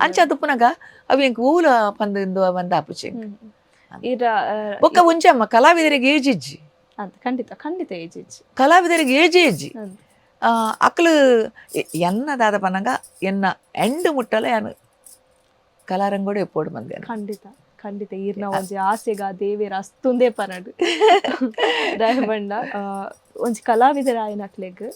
ಅಂಚ ತುಪ್ಪುನಗ ಅವು ಎಂಕ್ ಊಲ ಪಂದು ಬಂದ ಆಪುಚೆ ಬೊಕ್ಕ ಮುಂಚೆ ಅಮ್ಮ ಕಲಾವಿದರಿಗೆ ಏಜಿಜ್ಜಿ ಖಂಡಿತ ಏಜಿಜ್ಜಿ ಕಲಾವಿದರಿಗೆ ಏಜಿ ಅಕ್ಲು ಎನ್ನದಾದ ಪನ್ನಗ ಎನ್ನ ಎಂಡು ಮುಟ್ಟಲ ಯಾನು ಕಲಾರಂಗೋಡು ಎಪ್ಪೋಡು ಮಂದಿ ಖಂಡಿತ ಖಂಡಿತ ಈರ್ನ ಒಂಜಿ ಆಸೆಗ ದೇವೇರ ಅಸ್ತುಂದೇ ಪನಡ್ ದಯಬಂಡ ಒಂಜಿ ಕಲಾವಿದರ ಆಯ್ನಕ್ಲೆಗ್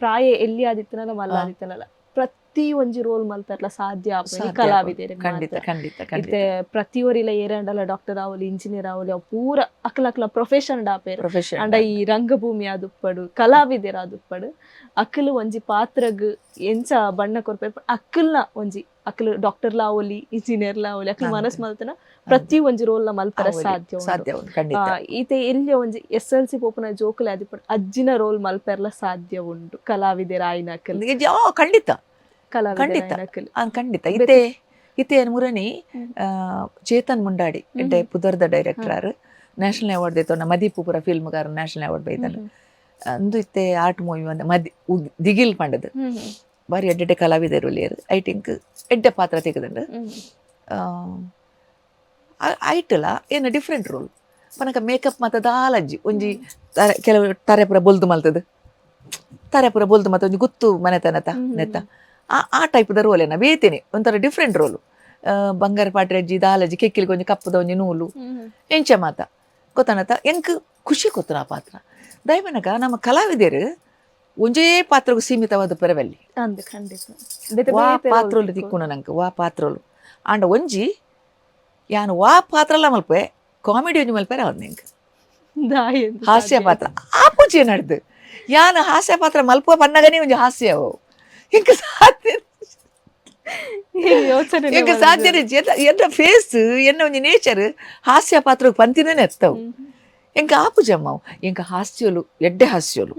ಪ್ರಾಯ ಎಲ್ಲಿ ಆದಿತ್ತನಲ್ಲ ಮಲ್ಲ ಆದಿತ್ತನಲ್ಲ ಪ್ರತಿ ಒಂಜಿ ರೋಲ್ ಮಲ್ಪರ್ಲ ಸಾಧ್ಯ ಆಪುಂಡು ಕಲಾವಿದೆರ್ ಖಂಡಿತ ಖಂಡಿತ ಇತ್ತೆ ಪ್ರತಿಯೊರಿಲ ಏರಂಡಲ ಡಾಕ್ಟರ್ ಆವೊಲಿ ಇಂಜಿನಿಯರ್ ಆವೊಲಿ ಅವು ಪೂರ ಅಕ್ಲಕ್ಲ ಪ್ರೊಫೆಷನ್ ಡಾಪೇರ್ ಪ್ರೊಫೆಷನ್ ಅಂಡ ಈ ರಂಗಭೂಮಿ ಆದುಪ್ಪಡು ಕಲಾವಿದೆರ್ ಆದುಪ್ಪಡು ಅಕ್ಕಲು ಒಂಜಿ ಪಾತ್ರಗ್ ಎಂಚ ಬಣ್ಣ ಕೊರ್ಪೇರ್ ಅಕ್ಕಲ್ನ ಒಂಜಿ ಅಕ್ಕಲು ಡಾಕ್ಟರ್ ಲಾವೊಲಿ ಇಂಜಿನಿಯರ್ ಲಾವೊಲಿ ಅಕ್ಕಲು ಮನಸ್ ಮಲ್ತನ ಪ್ರತಿ ಒಂಜಿ ರೋಲ್ ನ ಮಲ್ಪರ ಸಾಧ್ಯ ಸಾಧ್ಯ ಉಂಟು ಖಂಡಿತ ಈತೆ ಎಲ್ಲಿ ಒಂಜಿ SLC ಪೋಪುನ ಜೋಕುಲೆ ಆದಿಪ್ಪಡು ಅಜ್ಜಿನ ರೋಲ್ ಮಲ್ಪೆರ್ಲ ಸಾಧ್ಯ ಉಂಟು ಕಲಾವಿದೆರ್ ಆಯ್ನ ಅಕ್ಕಲ್ ಖಂಡಿತ ಕಲಾವಿದೆರ್ ಖಂಡಿತ ಇತ್ತೆ ಇತ್ತೆ ಮುರನಿ ಚೇತನ್ ಮುಂಡಾಡಿ ಇತ್ತೆ ಪುದರ್ದ ಡೈರೆಕ್ಟರ್ ನ್ಯಾಷನಲ್ ಅವಾರ್ಡ್ ದೇತೊಂಡ ಮದೀಪು ಪೂರ ಫಿಲ್ಮ್ಗಾರ ನ್ಯಾಷನಲ್ ಅವಾರ್ಡ್ ಬೈದನು ಅಂದು ಇತ್ತೆ ಆರ್ಟ್ ಮೂವಿ ಒಂದು ದಿಗಿಲ್ ಪಂಡದು ಬಾರಿ ಎಡ್ಡೆ ಕಲಾವಿದರು ಲೇರು ಐ ಥಿಂಕ್ ಎಡ್ಡೆ ಪಾತ್ರ ತೆಗೆದುಂಡು ಐಟಲ ಏನು ಡಿಫ್ರೆಂಟ್ ರೋಲ್ ಪನಕ ಮೇಕಪ್ ಮಾತ ದಾಲಜ್ಜಿ ಒಂಜಿ ಕೆಲವು ತಾರೆ ಪೂರ ಬೊಲ್ದು ಮಲ್ತದು ತಾರೆ ಪೂರ ಬೊಲ್ದು ಮತ್ತೆ ಒಂಜಿ ಗುತ್ತು ಮನೆತನತ ನೆತ್ತ ಆ ಟೈಪ್ದ ರೋಲ್ ಏನ ಬೇತೇನೆ ಒಂಥರ ಡಿಫ್ರೆಂಟ್ ರೋಲು ಬಂಗಾರ ಪಾಟ್ರಜ್ಜಿ ದಾಲಜ್ಜಿ ಕೆಕ್ಕಿಲಿಗೆ ಒಂಜಿ ಕಪ್ಪದ ಒಂಜಿ ನೂಲು ಎಂಚ ಮಾತ ಗೊತ್ತಾನತ ಎಂಕ್ ಖುಷಿ ಕೊತ್ತನ ಆ ಪಾತ್ರ ದಯಮನಕ ನಮ್ಮ ಕಲಾವಿದರು ಒಂಜೇ ಪಾತ್ರಗೂ ಸೀಮಿತವಾದ ಪೆರವಲ್ಲಿ ವಾ ಪಾತ್ರೋಲು ತಿಕ್ಕುಣ ನಂಗೆ ವಾ ಪಾತ್ರೋಲು ಆಂಡ ಒಂಜಿ ಯಾನು ವಾ ಪಾತ್ರಲ ಮಲ್ಪೆ ಕಾಮಿಡಿ ಒಂಜಿ ಮಲ್ಪೆರ ಅವನು ನಿಂಗೆ ಹಾಸ್ಯ ಪಾತ್ರ ಆ ಪೂಜೆ ನಡ್ದು ಯಾನು ಹಾಸ್ಯ ಪಾತ್ರ ಮಲ್ಪ ಪನ್ನಗನೇ ಒಂಜಿ ಹಾಸ್ಯ ಅವು ಎಂಕ ಸಾಧ್ಯ ಎಂಕ ಸಾಧ್ಯ ಎನ್ನ ಫೇಸ್ ಎನ್ನ ಒಂಜಿ ನೇಚರ್ ಹಾಸ್ಯ ಪಾತ್ರ ಪಂತಿನೇ ಎತ್ತವು ಎಂಕ ಆಪುಜಮ್ಮವು ಎಂಕ ಹಾಸ್ಯಲು ಎಡ್ಡೆ ಹಾಸ್ಯಲು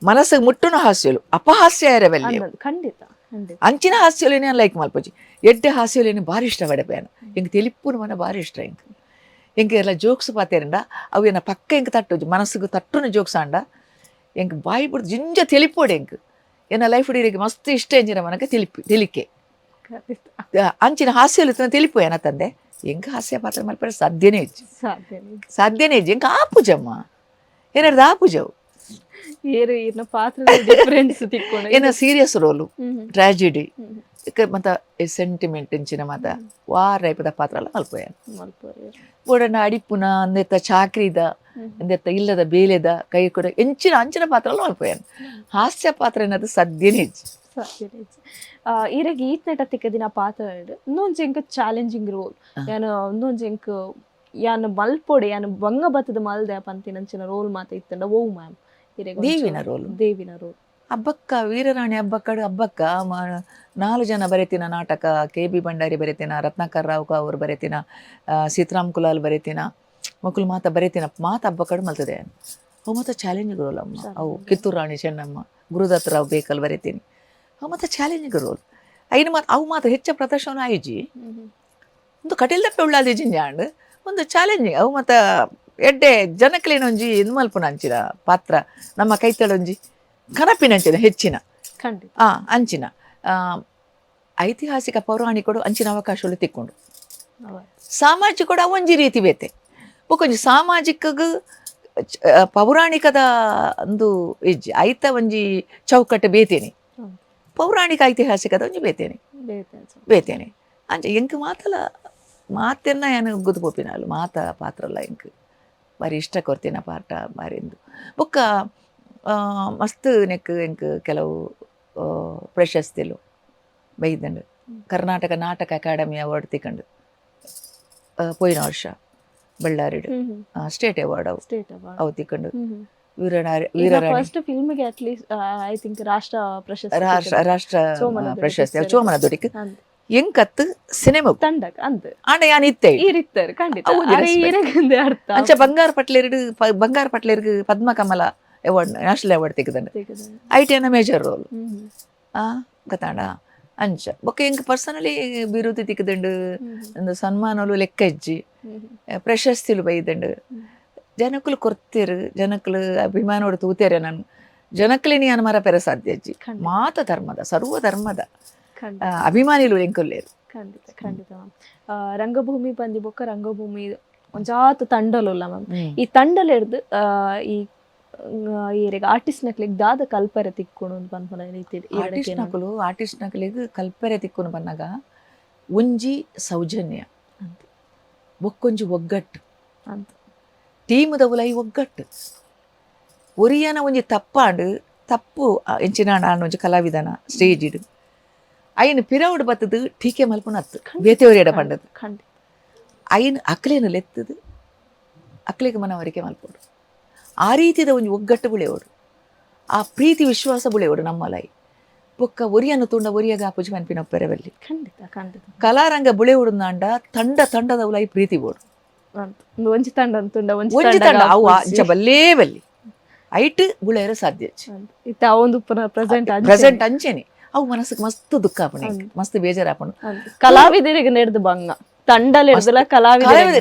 ಮನಸ್ಸಿಗೆ ಮುಟ್ಟುನ ಹಾಸ್ಯಲು ಅಪಹಾಸ್ಯ ಇರವೆಲ್ಲ ಖಂಡಿತ ಅಂಚಿನ ಹಾಸ್ಯಲೇನೆ ಲೈಕ್ ಮಲ್ಪಜಿ ಎಡ್ಡೆ ಹಾಸ್ಯಲೇನೆ ಭಾರಿ ಇಷ್ಟ ಪಡೆಪೇನು ಎಂಕ ತೆಲಿಪ್ಪುನ ಮನ ಭಾರಿ ಇಷ್ಟ ಎಂಕ ಎಲ್ಲ ಜೋಕ್ಸ್ ಪಾತೇರಂಡ ಅವು ಏನ ಪಕ್ಕ ಎಂಕ ತಟ್ಟೋಜಿ ಮನಸ್ಸಿಗೆ ತಟ್ಟುನ ಜೋಕ್ಸ್ ಆಂಡ ಎಂಕ ಬಾಯಿ ಬಿಡ್ದು ಜಿಂಜ ತೆಲಿಪೋಡು ಎಂಕ ಏನ ಲೈಫ್ ಡೀರಿಗೆ ಮಸ್ತ್ ಇಷ್ಟ ಎಂಜಿನ ಮನಕ ತೆಲಿಕೆ ಅಂಚಿನ ಹಾಸ್ಯಲು ತೆಲಿಪು ಏನ ತಂದೆ ಎಂಕ ಹಾಸ್ಯ ಪಾತ್ರ ಮಲ್ಪರೆ ಸಾಧ್ಯನೇ ಇಜ್ಜಿ ಎಂಕ ಆಪುಜಮ್ಮ ಏನಾರ್ದು ಆಪುಜವು ಏನ ಸೀರಿಯಸ್ ರೋಲು ಟ್ರಾಜಿಡಿ ಮತ್ತ ಸೆಂಟಿಮೆಂಟ್ ಇಂಚಿನ ಮತ ವಾರ ಟೈಪದ ಪಾತ್ರ ಎಲ್ಲ ಮಲ್ಪೋಯನ್ ಓಡನ ಅಡಿಪುನ ಅಂದೆತ್ತ ಚಾಕ್ರಿದ ಅಂದೆತ್ತ ಇಲ್ಲದ ಬೇಲೆದ ಕೈ ಕೂಡ ಎಂಚಿನ ಅಂಚಿನ ಪಾತ್ರ ಎಲ್ಲ ಮಲ್ಪೋಯನ್ ಹಾಸ್ಯ ಪಾತ್ರ ಏನದು ಸದ್ಯನೇ ಈರಗ ಈತ್ನೆಟ ತಿಕ್ಕದಿನ ಪಾತ್ರ ಇನ್ನೊಂದು ಎಂಕ ಚಾಲೆಂಜಿಂಗ್ ರೋಲ್ ಯಾನು ಇನ್ನೊಂದು ಎಂಕ ಯಾನು ಮಲ್ಪೊಡೆ ಯಾನು ಬಂಗ ಬತ್ತದ ಮಲ್ದೆ ಪಂತಿನಂಚಿನ ರೋಲ್ ಮಾತ ಇತ್ತಂಡ ಓ ಮ್ಯಾಮ್ ದೇವಿನ ರೋಲ್ ಹಬ್ಬಕ್ಕ ವೀರರಾಣಿ ಹಬ್ಬಕ್ಕಡು ಹಬ್ಬಕ್ಕ 4 ಜನ ಬರೆತಿನ ನಾಟಕ KB ಭಂಡಾರಿ ಬರೆತಿನ ರತ್ನಾಕರ್ ರಾವ್ ಅವರು ಬರೆತಿನ ಸೀತಾರಾಮ್ ಕುಲಾಲ್ ಬರೆತಿನ ಮಕ್ಕಳು ಮಾತ ಬರೆತಿನ ಮಾತ ಹಬ್ಬಕ್ಕಡು ಮಲ್ತದೆ ಅವು ಮಾತ ಚಾಲೆಂಜಿಂಗ್ ರೋಲ್ ಅಮ್ಮ ಅವು ಕಿತ್ತೂರು ರಾಣಿ ಚೆನ್ನಮ್ಮ ಗುರುದತ್ ರಾವ್ ಬೇಕಲ್ ಬರೆತೀನಿ ಅವು ಮಾತ ಚಾಲೆಂಜಿಂಗ್ ರೋಲ್ ಐನು ಮಾತು ಅವು ಮಾತ ಹೆಚ್ಚ ಪ್ರದರ್ಶನ ಆಯ್ಜಿ ಒಂದು ಕಟೀಲ್ದಪ್ಪೆ ಉಳ್ಳಾದಿ ಜಿಂಜಾಂಡ್ ಒಂದು ಚಾಲೆಂಜಿಂಗ್ ಅವು ಮಾತ ಎಡ್ಡೆ ಜನಕ್ಲೇನೊಂಜಿ ಇದು ಮಲ್ಪುನ ಅಂಚಿನ ಪಾತ್ರ ನಮ್ಮ ಕೈತಳೊಂಜಿ ಕನಪಿನಂಚಿನ ಹೆಚ್ಚಿನ ಅಂಚಿನ ಐತಿಹಾಸಿಕ ಪೌರಾಣಿಕಡು ಅಂಚಿನ ಅವಕಾಶಗಳು ತಿಕ್ಕೊಂಡು ಸಾಮಾಜಿಕ ಒಂಜಿ ರೀತಿ ಬೇತೆ ಬೊಕೊಂಜಿ ಸಾಮಾಜಿಕಗ ಪೌರಾಣಿಕದ ಒಂದು ಇಜ್ಜಿ ಐತ ಒಂಜಿ ಚೌಕಟ್ಟು ಬೇತೇನೆ ಪೌರಾಣಿಕ ಐತಿಹಾಸಿಕದ ಒಂಜಿ ಬೇತೇನೆ ಅಂಚೆ ಎಂಕ್ ಮಾತಲ ಮಾತೆನ್ನ ಏನು ಗುದ್ದು ಪೋಪಿನಾಲು ಮಾತ ಪಾತ್ರಲ್ಲ ಎಂಕ್ ಬಾರಿ ಇಷ್ಟ ಕೊರ್ತಿನ ಪಾಠ ಬಾರಿಂದು ಬೊಕ್ಕ ಮಸ್ತ್ ನೆಕ್ ಎಂಕ್ ಕೆಲವು ಪ್ರಶಸ್ತಿಲು ಬೈದಂಡು ಕರ್ನಾಟಕ ನಾಟಕ ಅಕಾಡೆಮಿ ಅವಾರ್ಡ್ ತಿಕ್ಕಂಡು ಪೋಯಿನ ವರ್ಷ ಬಳ್ಳಾರಿಡು ಸ್ಟೇಟ್ ಅವಾರ್ಡ್ ಅವು ತಿಕ್ಕಂಡು ಫಸ್ಟ್ ಫಿಲ್ಮ್ಗೆ ಅಟ್ ಲೀಸ್ಟ್ ಐ ಥಿಂಕ್ ರಾಷ್ಟ್ರ ಪ್ರಶಸ್ತಿ ಚೋಮನ ದೊಡಿಕ್ ಎಂಕತ್ತು ಸಿನಿಮಾ ತಂಡಕ್ ಅಂತ ಆಂಡ ಯಾನ್ ಇತ್ತೆ ಈರಿತ್ತರ್ ಖಂಡಿತ ಅಂಚ ಬಂಗಾರ ಪಟ್ಲೇರ್ಗ್ ಪದ್ಮಕಮಲ ಅವಾರ್ಡ್ ನ್ಯಾಷನಲ್ ಅವಾರ್ಡ್ ತೆಗೆದಂಡು ಐಟಿನ ಮೇಜರ್ ರೋಲ್ ಕತಾಂಡ ಅಂಚ ಬೊಕ್ಕ ಎಂಕ್ ಪರ್ಸನಲಿ ಬಿರುದು ತಿಕ್ಕದಂಡು ಒಂದು ಸನ್ಮಾನಲು ಲೆಕ್ಕ ಇಜ್ಜಿ ಪ್ರಶಸ್ತಿಲು ಬೈದಂಡು ಜನಕ್ಕಲು ಕೊರ್ತಿರು ಜನಕ್ಕಲು ಅಭಿಮಾನೋಡು ತೂತೇರೆ ನಾನು ಜನಕ್ಕಲಿನಿ ಅನ್ನ ಮರ ಪೆರ ಸಾಧ್ಯ ಅಜ್ಜಿ ಮಾತ ಧರ್ಮದ ಸರ್ವ ಧರ್ಮದ ಅಭಿಮಾನಿಲು ಎಂಕೊಲ್ಲೇರು ಖಂಡಿತ ರಂಗಭೂಮಿ ಬಂದಿ ಬೊಕ್ಕ ರಂಗಭೂಮಿ ಒಂಜಾತು ತಂಡಲು ಮ್ಯಾಮ್ ಈ ತಂಡಲ್ ಹಿಡ್ದು ಈ ಈರೆಗ ಆರ್ಟಿಸ್ಟ್ ನಕ್ಲಿಗ್ ದಾದ ಕಲ್ಪರೆ ತಿಕ್ಕೊಂಡು ಪನ್ಪನ ರೀತಿ ಆರ್ಟಿಸ್ಟ್ ನಕಲಿಗೆ ಕಲ್ಪರೆ ತಿಕ್ಕೊಂಡು ಬಂದಾಗ ಒಂಜಿ ಸೌಜನ್ಯ ಅಂತ ಬೊಕ್ಕೊಂಜಿ ಒಗ್ಗಟ್ಟು ಅಂತ ಟೀಮದ ಉಲೈ ಒಗ್ಗಟ್ಟು ಒರಿಯನ ಒಂಜಿ ತಪ್ಪು ಎಂಚಿನ ನಾನು ಒಂಜಿ ಕಲಾವಿದನ ಸ್ಟೇಜ್ ಇಡು ಅಯ್ಯನ ಪಿರವುಡು ಬತ್ತದು ಟೀಕೆ ಮಲ್ಪನ ಹತ್ತು ಬೇತೆಯವರಿಯಡ ಪಂಡದು ಖಂಡಿತ ಅಯ್ಯನ ಅಕ್ಲೇನು ಲೆತ್ತದು ಅಕ್ಲಿಗೆ ಮನವರಿಕೆ ಮಲ್ಪೋಡು ಆ ರೀತಿದ ಒಂಜಿ ಒಗ್ಗಟ್ಟು ಬುಳೆಯೋಡು ಆ ಪ್ರೀತಿ ವಿಶ್ವಾಸ ಬುಳೆಯೋಡು ನಮ್ಮಲೈ ಬೊಕ್ಕ ಒರಿಯನ್ನು ತುಂಡ ಒರಿಯಾಗ ಆಪುಜಿ ಮನ್ಪಿನ ಪೆರವಲ್ಲಿ ಖಂಡಿತ ಖಂಡಿತ ಕಲಾರಂಗ ಬುಳೆಯೋಡು ನಾಂಡ ತಂಡದ ಉಲೈ ಪ್ರೀತಿ ಬೋಡು ಅಂತ ಒಂಜಿ ತಂಡ ಅಂತುಂಡ ಒಂಜಿ ತಂಡ ಅವು ಅಂಚ ಬಲ್ಲೇ ಬಲ್ಲಿ ಐಟ್ ಬುಳೆಯರ ಸಾಧ್ಯ ಇತ್ತ ಅವೊಂದು ಪ್ರೆಸೆಂಟ್ ಅಂಚೆನೆ ಅವು ಮನಸ್ಸಿಗೆ ಮಸ್ತ್ ದುಃಖ ಆಪಣೆ ಮಸ್ತ್ ಬೇಜಾರಾಪಣ ಕಲಾವಿದರಿಗೆ ನೆಡ್ದು ಬಂಗ ತಂಡಲ್ ಹಿಡ್ದಲ ಕಲಾವಿದ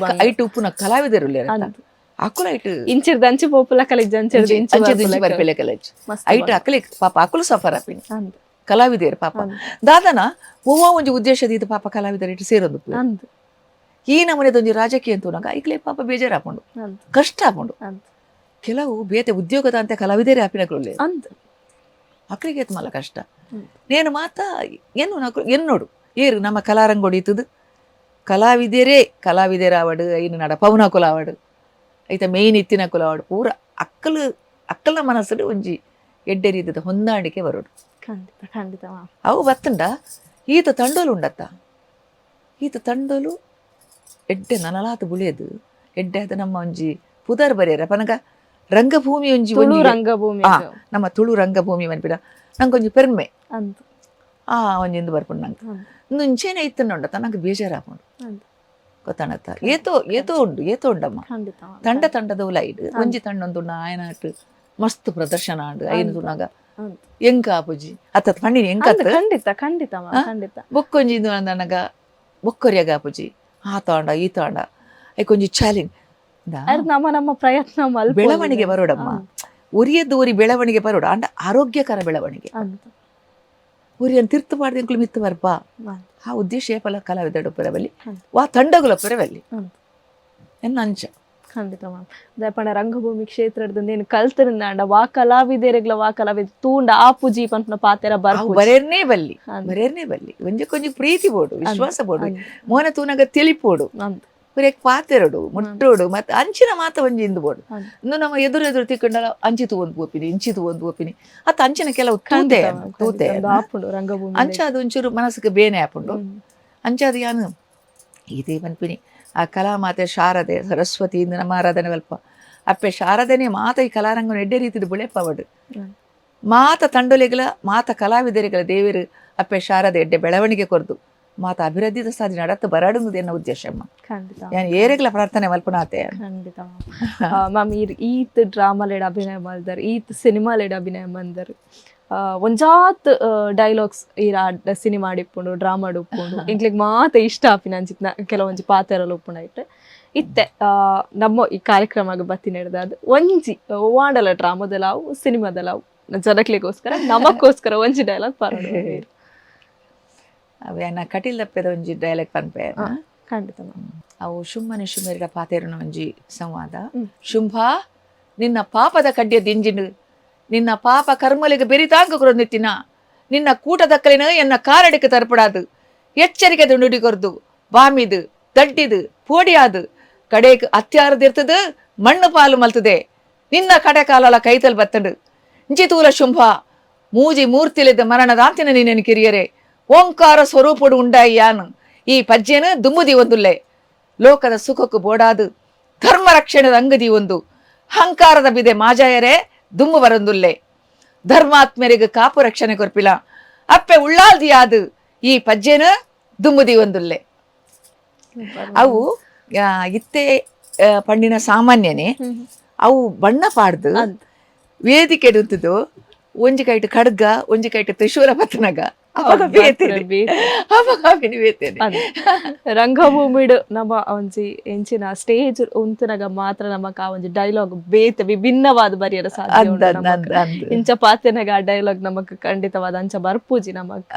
ಐಟ್ ಉಪ್ಪುನ ಕಲಾವಿದರು ಅಕುಲ ಐಟ್ ಇಂಚಿರ್ದ ಅಂಚಿ ಪೋಪುಲ ಕಲಿಗ್ ಜಂಚಿರ್ದ ಅಂಚೆ ಬರ್ಪೆಲೆ ಕಲೇಜ್ ಐಟ್ ಅಕಲೆ ಪಾಪ ಅಕುಲು ಸಫರ್ ಆಪಿನಿ ಕಲಾವಿದರು ಪಾಪ ದಾದನ ಒವ್ವ ಒಂಜಿ ಉದ್ದೇಶದ ಇದು ಪಾಪ ಕಲಾವಿದರು ಇಟ್ಟು ಸೇರೋದು ಈ ನಮನೆದೊಂಜಿ ರಾಜಕೀಯ ಅಂತೂನಾಗ ಐಕ್ಲೆ ಪಾಪ ಬೇಜಾರಾಪುಂಡು ಕಷ್ಟ ಆಪುಂಡು ಕೆಲವು ಬೇತೆ ಉದ್ಯೋಗದ ಅಂತ ಕಲಾವಿದರೇ ಆಪಿನಕ್ಲು ಅಂತ ಅಕ್ಲಿಗೆ ಮಲ್ಲ ಕಷ್ಟ ನೇನು ಮಾತ ಎನ್ನೋಡು ಏರು ನಮ್ಮ ಕಲಾರಂಗೋಡಿ ಇತ್ತದು ಕಲಾವಿದರಾವಡು ಐನು ನಡ ಪೌನ ಕುಲಾವಡು ಐತ ಮೇಯ್ನ್ ಇತ್ತಿನ ಕುಲಾವಡು ಪೂರ ಅಕ್ಕಲ ಮನಸ್ಸು ಒಂಜಿ ಎಡ್ಡೆ ರೀತಿದ ಹೊಂದಾಣಿಕೆ ಬರೋಡು ಖಂಡಿತ ಖಂಡಿತ ಅವು ಬತ್ತಂಡ ಈತ ತಂಡೋಲು ಉಂಡತ್ತ ಈತ ತಂಡೋಲು ಎಡ್ಡೆ ನನಲಾತ ಬುಳಿಯದು ಎಡ್ಡೆ ಅದು ನಮ್ಮ ಒಂಜಿ ಪುದರ್ ಬರೆಯರ ಪನಗ ರಂಗಭೂಮಿ ಒಂಜಿ ರಂಗಭೂಮಿ ನಮ್ಮ ತುಳು ರಂಗಭೂಮಿ ಮನ್ಪಿಡ ನಂಗೊಂಜಿ ಪೆರ್ಮೆ ಅಂತ ಒಂಜಿಂದು ಬರ್ಪುಂಡು ನಂಗೆ ಮುಂಚೆನೆ ಇತ್ತನ ಉಂಡತ್ತ ನಂಗೆ ಬೇಜಾರಾಪುಂಡು ಗೊತ್ತಾಣತ್ತ ಏತೋ ಉಂಡಮ್ಮ ತಂಡದ ಉಲೈಡ್ ಒಂಜಿ ತಂಡ ಒಂದು ಆಯನಾಟ್ ಮಸ್ತ್ ಪ್ರದರ್ಶನ ಆಂಡು ಐನು ತುನಾಗ ಎಂಕ ಆಪುಜಿ ಅತ್ತ ಪಂಡಿನಿ ಎಂಕ ಖಂಡಿತ ಖಂಡಿತ ಖಂಡಿತ ಬೊಕ್ಕೊಂಜಿ ನನಗ ಬೊಕ್ಕೊರಿಯಾಗ ಆಪುಜಿ ಆ ತಾಂಡ ಈ ತಾಂಡ ಐಕೊಂಜಿ ಚಾಲೆಂಜ್ ನಮ್ಮ ಪ್ರಯತ್ನ ಬೆಳವಣಿಗೆ ಬರೋಡಮ್ಮ ಉರಿಯದ್ದು ಉರಿ ಬೆಳವಣಿಗೆ ಬರೋಡ ಅಂಡ ಆರೋಗ್ಯಕರ ಬೆಳವಣಿಗೆ ಉರಿಯನ್ನು ತಿರ್ತು ಮಾಡ್ದಿಂಕ್ಲು ಮಿತ್ತು ಬರ್ಪ ಆ ಉದ್ದೇಶ ಏಪಲ ಕಲಾವಿದಡು ಪೆರವಲ್ಲಿ ವಾ ತಂಡಗುಲ ಪೆರವಲ್ಲಿ ಎನ್ನ ಅಂಚ ಖಂಡಿತ ದಯಪಂಡ ರಂಗಭೂಮಿ ಕ್ಷೇತ್ರದಿಂದ ಕಲ್ತರಿಂದ ವಾ ಕಲಾವಿದರೆಗ್ಲ ವಾ ಕಲಾವಿದ ತೂಂಡ ಆಪುಜಿ ಪಂಪನ ಪಾತೆರ ಬರೇರ್ನೇ ಬಲ್ಲಿ ಒಂಜಿ ಪ್ರೀತಿ ಬೋಡು ವಿಶ್ವಾಸ ಬೋಡು ಮೋನ ತೂನಗ ತಿಳಿಪೋಡು ಬರೀಕ್ ಪಾತೆರಡು ಮುಟ್ಟೋಡು ಮತ್ತೆ ಅಂಚಿನ ಮಾತ ಒಂಜಿ ಇಂದು ಬೋಡು ಇನ್ನು ನಮ್ಮ ಎದುರು ತಿಕ್ಕೊಂಡಲ್ಲ ಅಂಚಿತು ಒಂದು ಓಪಿನಿ ಇಂಚಿತು ಒಂದು ಓಪಿನಿ ಅತ್ತ ಅಂಚಿನ ಕೆಲವು ತೂತೆ ಅಂಚ ಅದು ಒಂಚೂರು ಮನಸ್ಸಿಗೆ ಬೇನೆ ಆಪುಂಡು ಅಂಚಾದ ಯಾನು ಇದೇ ಪನ್ಪಿನಿ ಆ ಕಲಾ ಮಾತೆ ಶಾರದೆ ಸರಸ್ವತಿ ಇಂದು ನಮ್ಮ ಆರಾಧನೆ ಅಲ್ಪ ಅಪ್ಪೆ ಶಾರದನೆ ಮಾತ ಈ ಕಲಾರಂಗನ ಎಡ್ಡೆ ರೀತಿದು ಬುಳೆಪವಡು ಮಾತ ತಂಡೊಲೆಗಳ ಮಾತ ಕಲಾವಿದರಿಗಳ ದೇವರು ಅಪ್ಪೆ ಶಾರದೆ ಎಡ್ಡೆ ಬೆಳವಣಿಗೆ ಕೊರ್ದು ಮಾತ ಅಭಿವೃದ್ಧಿ ಸಾಧಿ ನಡತ್ತು ಬರಾಡುವುದು ಎನ್ನ ಉದ್ದೇಶಮ್ಮ ನಾನು ಏರೆಗ್ಲ ಪ್ರಾರ್ಥನೆ ಮಲ್ಪನಾತೆ ಖಂಡಿತ ಮ್ಯಾಮ್ ಈತ್ ಡ್ರಾಮಾಲೆಡ್ ಅಭಿನಯ ಮಲ್ದರ್ ಈತ್ ಸಿನಿಮಾಲೆಡ್ ಅಭಿನಯ ಮಂದರ್ ಒಂಜಾತ್ ಡೈಲಾಗ್ಸ್ ಈ ಸಿನಿಮಾ ಆಡಿಪ್ಪುಂಡು ಡ್ರಾಮಾ ಉಪ್ಪುಂಡು ಇಂಕ್ಲಿಗೆ ಮಾತ ಇಷ್ಟ ಆಪಿನ ಅಂಚಿತ್ನ ಕೆಲವೊಂಜಿ ಪಾತೆರಲು ಉಪ್ಪುಂಡು ಐತೆ ಇತ್ತೆ ನಮ್ಮ ಈ ಕಾರ್ಯಕ್ರಮಕ್ಕೆ ಬತ್ತಿ ನಡೆದಾದ ಒಂಜಿ ವಾಂಡಲ ಡ್ರಾಮಾದಲಾವು ಸಿನಿಮಾದಲಾವು ಜನಕ್ಲಿಗೋಸ್ಕರ ನಮಕ್ಕೋಸ್ಕರ ಒಂಜಿ ಡೈಲಾಗ್ ಪಾರೋಡು ಅವೇನ ಕಟೀಲ್ ತಪ್ಪದ ಒಂಜಿ ಡೈಲಾಗ್ ಪನ್ಪೆ ಖಂಡಿತ ಅವು ಶುಂಭನೆ ಶುಂಭರಿಡ ಪಾತೆರನ ಒಂಜಿ ಸಂವಾದ ಶುಂಭ ನಿನ್ನ ಪಾಪದ ಕಡ್ಡಿಯ ದಿಂಜಿಂಡು ನಿನ್ನ ಪಾಪ ಕರ್ಮಲಿಗೆ ಬೆರಿತಾಂಗ ಕೊರೊಂದಿತ್ತಿನ ನಿನ್ನ ಕೂಟದಕ್ಕಲಿನ ಎನ್ನ ಕಾರಡಿಕೆ ತರ್ಪಡಾದು ಎಚ್ಚರಿಕೆ ನುಡಿಕೊರ್ದು ಬಾಮಿದು ದಡ್ಡಿದು ಪೋಡಿಯಾದು ಕಡೆಕ್ ಅತ್ಯಾರದಿರ್ತದ ಮಣ್ಣು ಪಾಲು ಮಲ್ತದೆ ನಿನ್ನ ಕಡೆ ಕಾಲಲ ಕೈತಲ್ ಬತ್ತಂಡು ಇಂಚಿತೂಲ ಶುಂಭ ಮೂಜಿ ಮೂರ್ತಿಲಿದ್ದ ಮರಣದಾಂತಿನ ನೀನೇನು ಕಿರಿಯರೆ ಓಂಕಾರ ಸ್ವರೂಪಡು ಉಂಡಾಯ್ಯಾನು ಈ ಪಜ್ಜೆನು ದುಮ್ಮುದಿ ಒಂದುಲ್ಲೆ ಲೋಕದ ಸುಖಕ್ಕೂ ಬೋಡಾದು ಧರ್ಮ ರಕ್ಷಣೆದ ಅಂಗದಿ ಒಂದು ಅಹಂಕಾರದ ಬಿದೆ ಮಾಜಾಯರೇ ದುಮ್ಮು ಬರೊಂದುಲ್ಲೆ ಧರ್ಮಾತ್ಮರಿಗೆ ಕಾಪು ರಕ್ಷಣೆ ಕೊರ್ಪಿಲ ಅಪ್ಪೆ ಉಳ್ಳಾಲ್ದಿಯಾದು ಈ ಪಜ್ಜೆನು ದುಮ್ಮುದಿ ಒಂದುಲ್ಲೆ ಅವು ಇತ್ತೆ ಪಂಡಿನ ಸಾಮಾನ್ಯನೇ ಅವು ಬಣ್ಣ ಪಾಡ್ದು ವೇದಿಕೆ ಎಡುತ್ತದು ಒಂಜಿ ಕೈಟ್ ಖಡ್ಗ ಒಂಜಿ ಕೈಟ್ ತ್ರಿಶೂಲ ಪತ್ತನಗ ಅವಾಗ ಬೇತೇನೆ ಅವಾಗ ಅವಿನಿ ಬೇತೇನೆ ರಂಗಭೂಮಿಡ್ ನಮ್ಮ ಒಂಜಿ ಎಂಚಿನ ಸ್ಟೇಜ್ ಉಂತನಗ ಮಾತ್ರ ನಮಕ್ ಆ ಒಂಜಿ ಡೈಲಾಗ್ ಬೇತೆ ವಿಭಿನ್ನವಾದ ಬರಿಯರ ಸಾಧ್ಯ ಉಂಟು ನಮಕ್. ಇಂಚ ಪಾತೆನಗ ಆ ಡೈಲಾಗ್ ನಮಕ್ ಖಂಡಿತವಾದ ಅಂಚ ಬರ್ಪೂಜಿ ನಮಕ್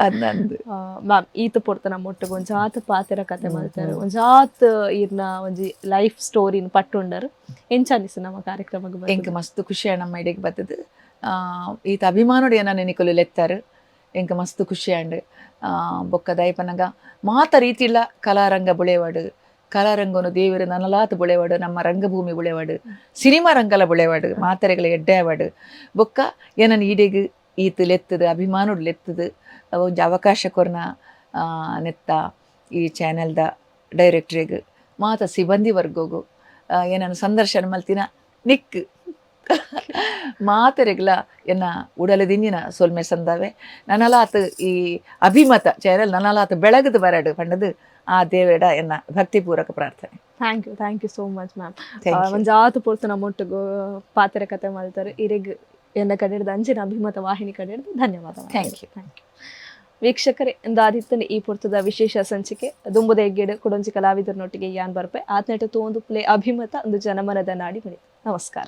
ಮ್ಯಾಮ್ ಈತ ಪೊರ್ತ ನಮ್ಮ ಒಟ್ಟಿಗೆ ಒಂಜಾತ್ ಪಾತೆರ ಕತೆ ಮಾಡ್ತಾರೆ ಒಂಜಾತ್ ಇರ್ನ ಒಂಜಿ ಲೈಫ್ ಸ್ಟೋರಿನ ಪಟ್ಟುಂಡರ್ ಎಂಚ ಅನಿಸು ನಮ್ಮ ಕಾರ್ಯಕ್ರಮಕ್ಕೆ ಎಂಕ್ ಮಸ್ತ್ ಖುಷಿ ನಮ್ಮ ಇಡೆಗೆ ಬರ್ತದೆ ಈತ ಅಭಿಮಾನೋಡು ಏನ ನೆನಿಕೊಲು ಲೆತ್ತಾರು ಎಂಕ್ ಮಸ್ತ್ ಖುಷಿ ಅಂಡ್ ಬೊಕ್ಕ ದಯಪನಗ ಮಾತ ರೀತಿಲ ಕಲಾರಂಗ ಬುಳೆವಾಡು ಕಲಾರಂಗನು ದೇವರು ನನಲಾತ್ ಬುಳೆವಾಡು ನಮ್ಮ ರಂಗಭೂಮಿ ಬುಳೆವಾಡು ಸಿನಿಮಾ ರಂಗಲ ಬುಳೆವಾಡು ಮಾತರೆಗಳ ಎಡ್ಡೆವಾಡು ಬೊಕ್ಕ ಏನನ್ ಈಡೆಗ್ ಈತ ಲೆತ್ತದು ಅಭಿಮಾನೋಡು ಲೆತ್ತದು ಒಂಜಿ ಅವಕಾಶ ಕೊರ್ನ ನೆತ್ತ ಈ ಚಾನೆಲ್ದ ಡೈರೆಕ್ಟ್ರಿಗೆ ಮಾತ ಸಿಬ್ಬಂದಿ ವರ್ಗೋಗು ಏನನ್ನು ಸಂದರ್ಶನ ಮಲ್ತಿನ ನಿಕ್ ಮಾತೆರೆಗ್ಲ ಎನ್ನ ಉಡಲದಿಂಜಿನ ಸೊಲ್ಮೆ ಸಂದವೆ ನನಲಾತ್ ಈ ಅಭಿಮತ ಚಾನೆಲ್ ನನಲಾತ್ ಬೆಳಗದು ಬರಡು ಪಂಡದು ಆ ದೇವೇಡ ಎನ್ನ ಭಕ್ತಿಪೂರ್ವಕ ಪ್ರಾರ್ಥನೆ. Thank you so much ma'am. ಒಂಜಾತು ಪೊರ್ತು ನಮ್ಮೊಟ್ಟಿಗೆ ಪಾತೆರ ಕತೆ ಮಾಡ್ತಾರೆ ಇರೆಗ್ ಎನ್ನ ಕಡೆಡ್ದು ಅಂಚಿನ ಅಭಿಮತ ವಾಹಿನಿ ಕಡೆಡ್ದು ಧನ್ಯವಾದ. Thank you. ವೀಕ್ಷಕರೇ ದಾದಿತ್ತನೆ ಈ ಪೊರ್ತದ ವಿಶೇಷ ಸಂಚಿಕೆ ದುಂಬುದ ಹೆಗ್ಗೆಡು ಕೊಡೊಂಜಿ ಕಲಾವಿದರನೊಟ್ಟಿಗೆ ಯಾನ್ ಬರ್ಪೆ ಆತ್ನೆಟ ತೋಂದು ಪ್ಲೇ ಅಭಿಮತ ಒಂದು ಜನಮನದ ನಾಡಿ ಮಣಿ. ನಮಸ್ಕಾರ.